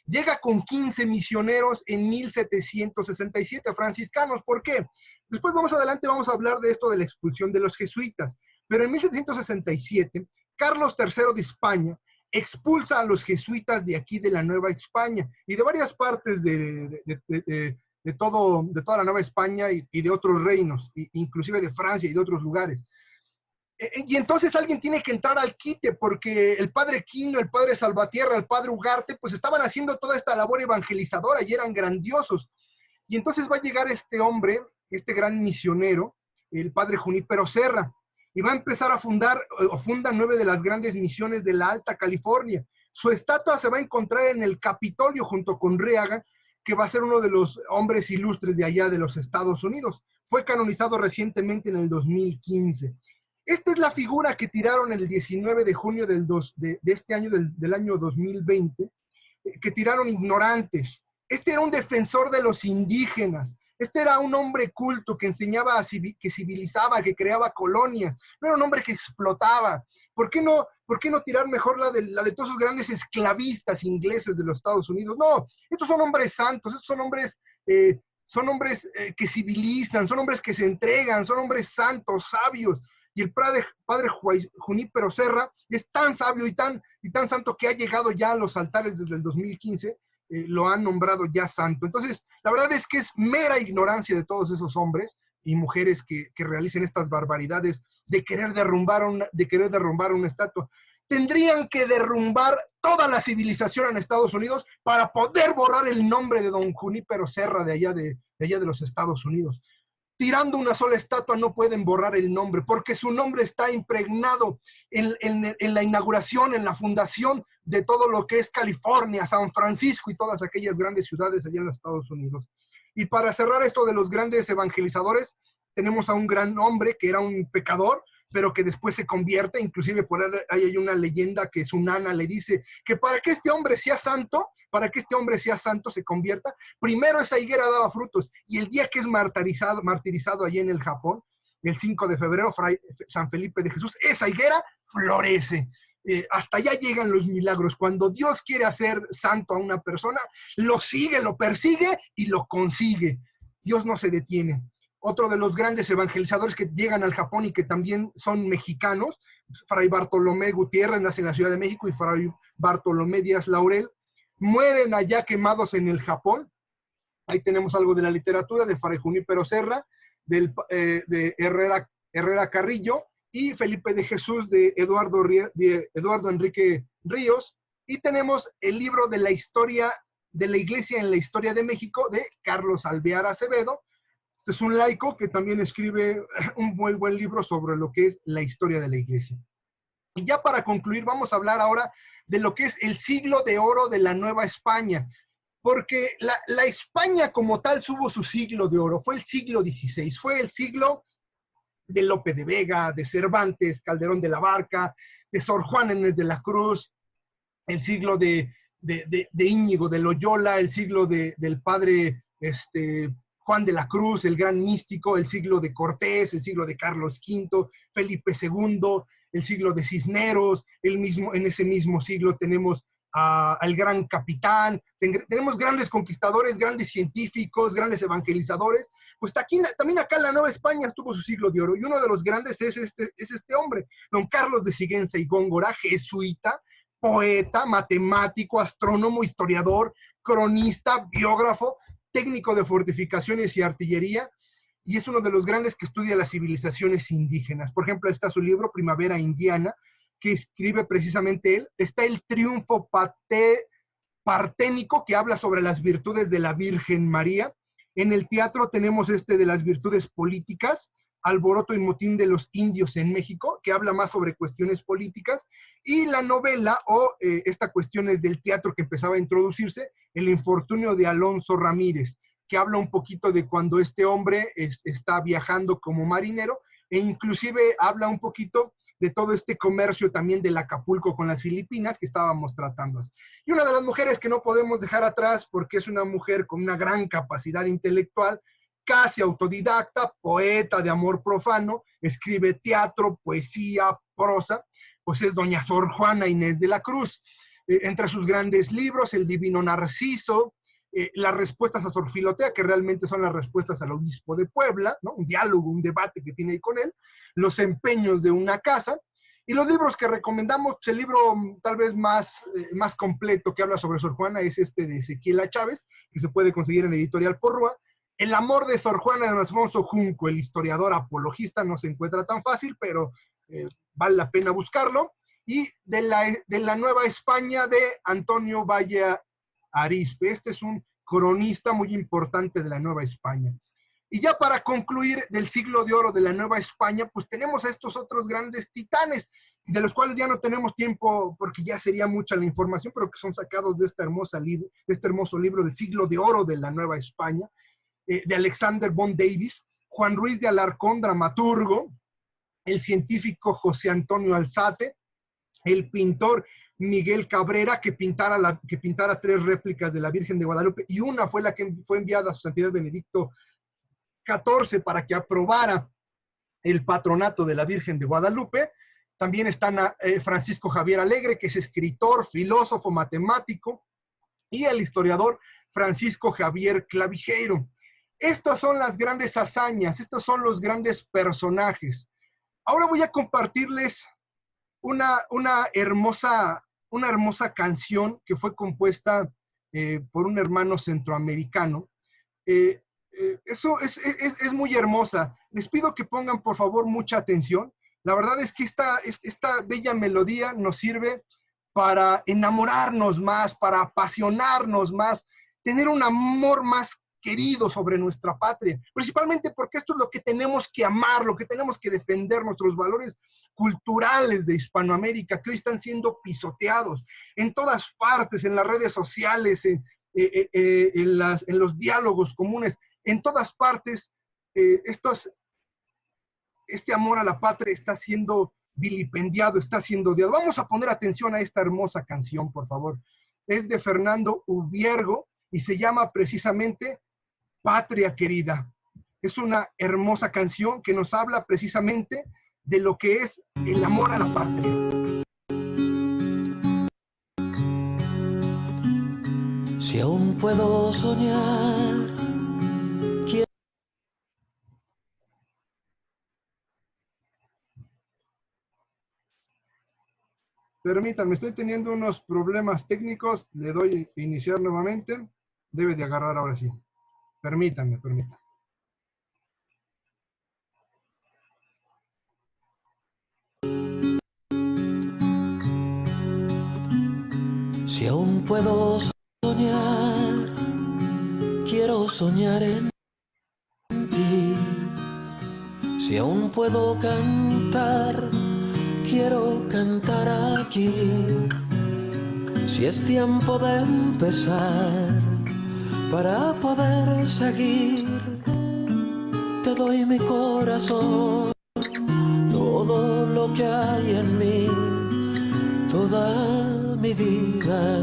Llega con 15 misioneros en 1767, franciscanos. ¿Por qué? Después más adelante vamos a hablar de esto de la expulsión de los jesuitas. Pero en 1767, Carlos III de España expulsa a los jesuitas de aquí, de la Nueva España, y de varias partes de toda la Nueva España y de otros reinos, inclusive de Francia y de otros lugares. Y entonces alguien tiene que entrar al quite, porque el padre Quino, el padre Salvatierra, el padre Ugarte, pues estaban haciendo toda esta labor evangelizadora y eran grandiosos. Y entonces va a llegar este hombre, este gran misionero, el padre Junípero Serra, y va a empezar a fundar, o funda 9 de las grandes misiones de la Alta California. Su estatua se va a encontrar en el Capitolio junto con Reagan, que va a ser uno de los hombres ilustres de allá de los Estados Unidos. Fue canonizado recientemente en el 2015. Esta es la figura que tiraron el 19 de junio de este año, del año 2020, que tiraron ignorantes. Este era un defensor de los indígenas. Este era un hombre culto que enseñaba, que civilizaba, que creaba colonias. No era un hombre que explotaba. ¿Por qué no tirar mejor la de todos esos grandes esclavistas ingleses de los Estados Unidos? No, estos son hombres santos, estos son hombres que civilizan, son hombres que se entregan, son hombres santos, sabios. Y el padre Junípero Serra es tan sabio y tan santo que ha llegado ya a los altares desde el 2015, lo han nombrado ya santo. Entonces, la verdad es que es mera ignorancia de todos esos hombres y mujeres que realicen estas barbaridades de querer derrumbar una estatua. Tendrían que derrumbar toda la civilización en Estados Unidos para poder borrar el nombre de don Junípero Serra de allá de los Estados Unidos. Tirando una sola estatua no pueden borrar el nombre, porque su nombre está impregnado en la inauguración, en la fundación de todo lo que es California, San Francisco y todas aquellas grandes ciudades allá en los Estados Unidos. Y para cerrar esto de los grandes evangelizadores, tenemos a un gran hombre que era un pecador, pero que después se convierte. Inclusive por ahí hay una leyenda que su nana le dice que para que este hombre sea santo, se convierta, primero esa higuera daba frutos, y el día que es martirizado allí en el Japón, el 5 de febrero, San Felipe de Jesús, esa higuera florece. Hasta allá llegan los milagros. Cuando Dios quiere hacer santo a una persona, lo sigue, lo persigue y lo consigue. Dios no se detiene. Otro de los grandes evangelizadores que llegan al Japón y que también son mexicanos, Fray Bartolomé Gutiérrez, nace en la Ciudad de México, y Fray Bartolomé Díaz Laurel, mueren allá quemados en el Japón. Ahí tenemos algo de la literatura de Fray Junípero Serra, de Herrera Carrillo, y Felipe de Jesús de Eduardo Enrique Ríos. Y tenemos el libro de la historia de la Iglesia en la historia de México de Carlos Alvear Acevedo. Este es un laico que también escribe un muy buen libro sobre lo que es la historia de la Iglesia. Y ya para concluir, vamos a hablar ahora de lo que es el siglo de oro de la Nueva España, porque la España como tal tuvo su siglo de oro, fue el siglo XVI, fue el siglo de Lope de Vega, de Cervantes, Calderón de la Barca, de Sor Juana Inés de la Cruz, el siglo de Íñigo de Loyola, el siglo del padre Juan de la Cruz, el gran místico, el siglo de Cortés, el siglo de Carlos V, Felipe II, el siglo de Cisneros, en ese mismo siglo tenemos al gran Capitán, tenemos grandes conquistadores, grandes científicos, grandes evangelizadores. Pues también acá en la Nueva España tuvo su siglo de oro, y uno de los grandes es este hombre, don Carlos de Sigüenza y Góngora, jesuita, poeta, matemático, astrónomo, historiador, cronista, biógrafo, técnico de fortificaciones y artillería, y es uno de los grandes que estudia las civilizaciones indígenas. Por ejemplo, está su libro Primavera Indiana, que escribe precisamente él. Está el Triunfo Parténico, que habla sobre las virtudes de la Virgen María. En el teatro tenemos de las virtudes políticas, Alboroto y Motín de los Indios en México, que habla más sobre cuestiones políticas, y la novela esta cuestión es del teatro que empezaba a introducirse, El infortunio de Alonso Ramírez, que habla un poquito de cuando este hombre está viajando como marinero, e inclusive habla un poquito de todo este comercio también del Acapulco con las Filipinas que estábamos tratando. Y una de las mujeres que no podemos dejar atrás, porque es una mujer con una gran capacidad intelectual, casi autodidacta, poeta de amor profano, escribe teatro, poesía, prosa, pues es doña Sor Juana Inés de la Cruz. Entre sus grandes libros, El Divino Narciso, las respuestas a Sor Filotea, que realmente son las respuestas al obispo de Puebla, ¿no? Un diálogo, un debate que tiene ahí con él, Los empeños de una casa, y los libros que recomendamos, el libro tal vez más completo que habla sobre Sor Juana es este de Ezequiel A. Chávez, que se puede conseguir en la editorial Porrúa. El amor de Sor Juana de Don Alfonso Junco, el historiador apologista, no se encuentra tan fácil, pero vale la pena buscarlo. Y de la Nueva España de Antonio Valle Arizpe. Este es un cronista muy importante de la Nueva España. Y ya para concluir del siglo de oro de la Nueva España, pues tenemos a estos otros grandes titanes, de los cuales ya no tenemos tiempo porque ya sería mucha la información, pero que son sacados de este hermoso libro del siglo de oro de la Nueva España, de Alexander von Davis, Juan Ruiz de Alarcón, dramaturgo, el científico José Antonio Alzate, el pintor Miguel Cabrera, que pintara 3 réplicas de la Virgen de Guadalupe, y una fue la que fue enviada a su santidad Benedicto XIV para que aprobara el patronato de la Virgen de Guadalupe. También están Francisco Javier Alegre, que es escritor, filósofo, matemático, y el historiador Francisco Javier Clavijeiro. Estas son las grandes hazañas, estos son los grandes personajes. Ahora voy a compartirles una hermosa canción que fue compuesta por un hermano centroamericano. Eso es muy hermosa. Les pido que pongan, por favor, mucha atención. La verdad es que esta bella melodía nos sirve para enamorarnos más, para apasionarnos más, tener un amor más querido sobre nuestra patria, principalmente porque esto es lo que tenemos que amar, lo que tenemos que defender, nuestros valores culturales de Hispanoamérica, que hoy están siendo pisoteados en todas partes, en las redes sociales, en los diálogos comunes, en todas partes. Este amor a la patria está siendo vilipendiado, está siendo odiado. Vamos a poner atención a esta hermosa canción, por favor. Es de Fernando Ubiergo y se llama precisamente Patria Querida. Es una hermosa canción que nos habla precisamente de lo que es el amor a la patria. Si aún puedo soñar, quiero... Permítanme, estoy teniendo unos problemas técnicos. Le doy a iniciar nuevamente. Debe de agarrar ahora sí. Permítanme. Si aún puedo soñar, quiero soñar en ti. Si aún puedo cantar, quiero cantar aquí. Si es tiempo de empezar, para poder seguir, te doy mi corazón, todo lo que hay en mí, toda mi vida,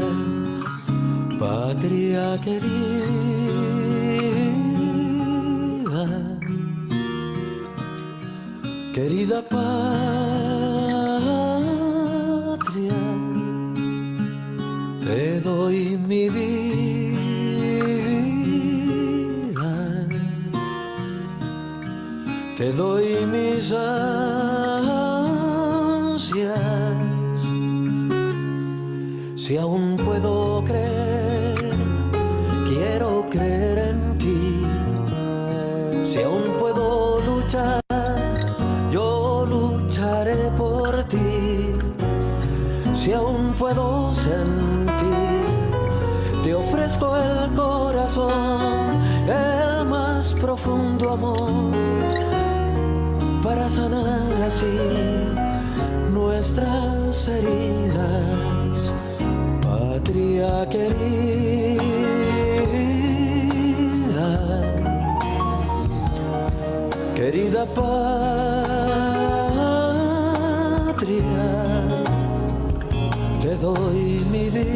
patria querida, querida patria, te doy mi vida, te doy mis ansias. Si aún puedo creer, quiero creer en ti. Si aún puedo luchar, yo lucharé por ti. Si aún puedo sentir, te ofrezco el corazón, el más profundo amor, para sanar así nuestras heridas. Patria querida, querida patria, te doy mi vida,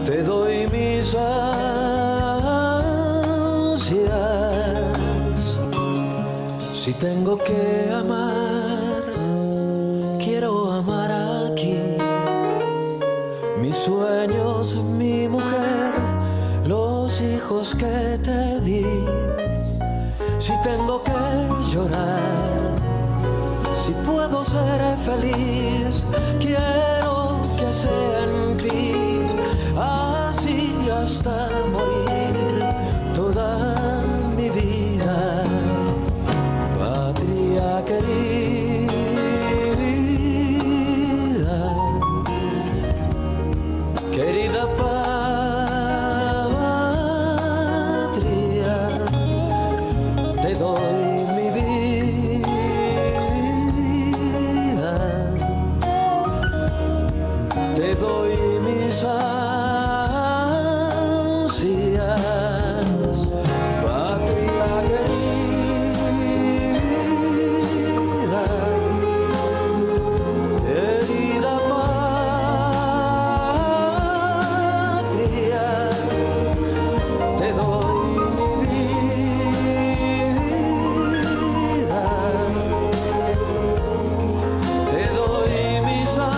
te doy mis ansias. Si tengo que amar, sueños, mi mujer, los hijos que te di. Si tengo que llorar, si puedo ser feliz, quiero que sea en ti, así hasta morir toda mi vida. Patria querida, querida patria, te doy mi vida, te doy mis ansias, patria querida, querida patria, te doy mi vida, te doy mis ansias,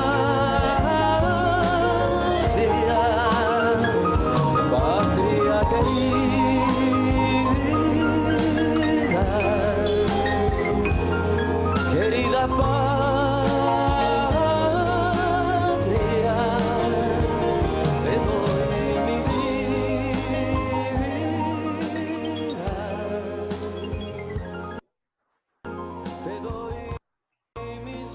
patria querida, querida patria, te doy mi vida, te doy mis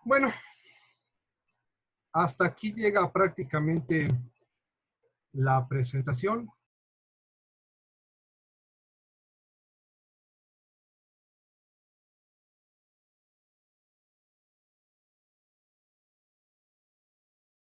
Bueno, hasta aquí llega prácticamente la presentación.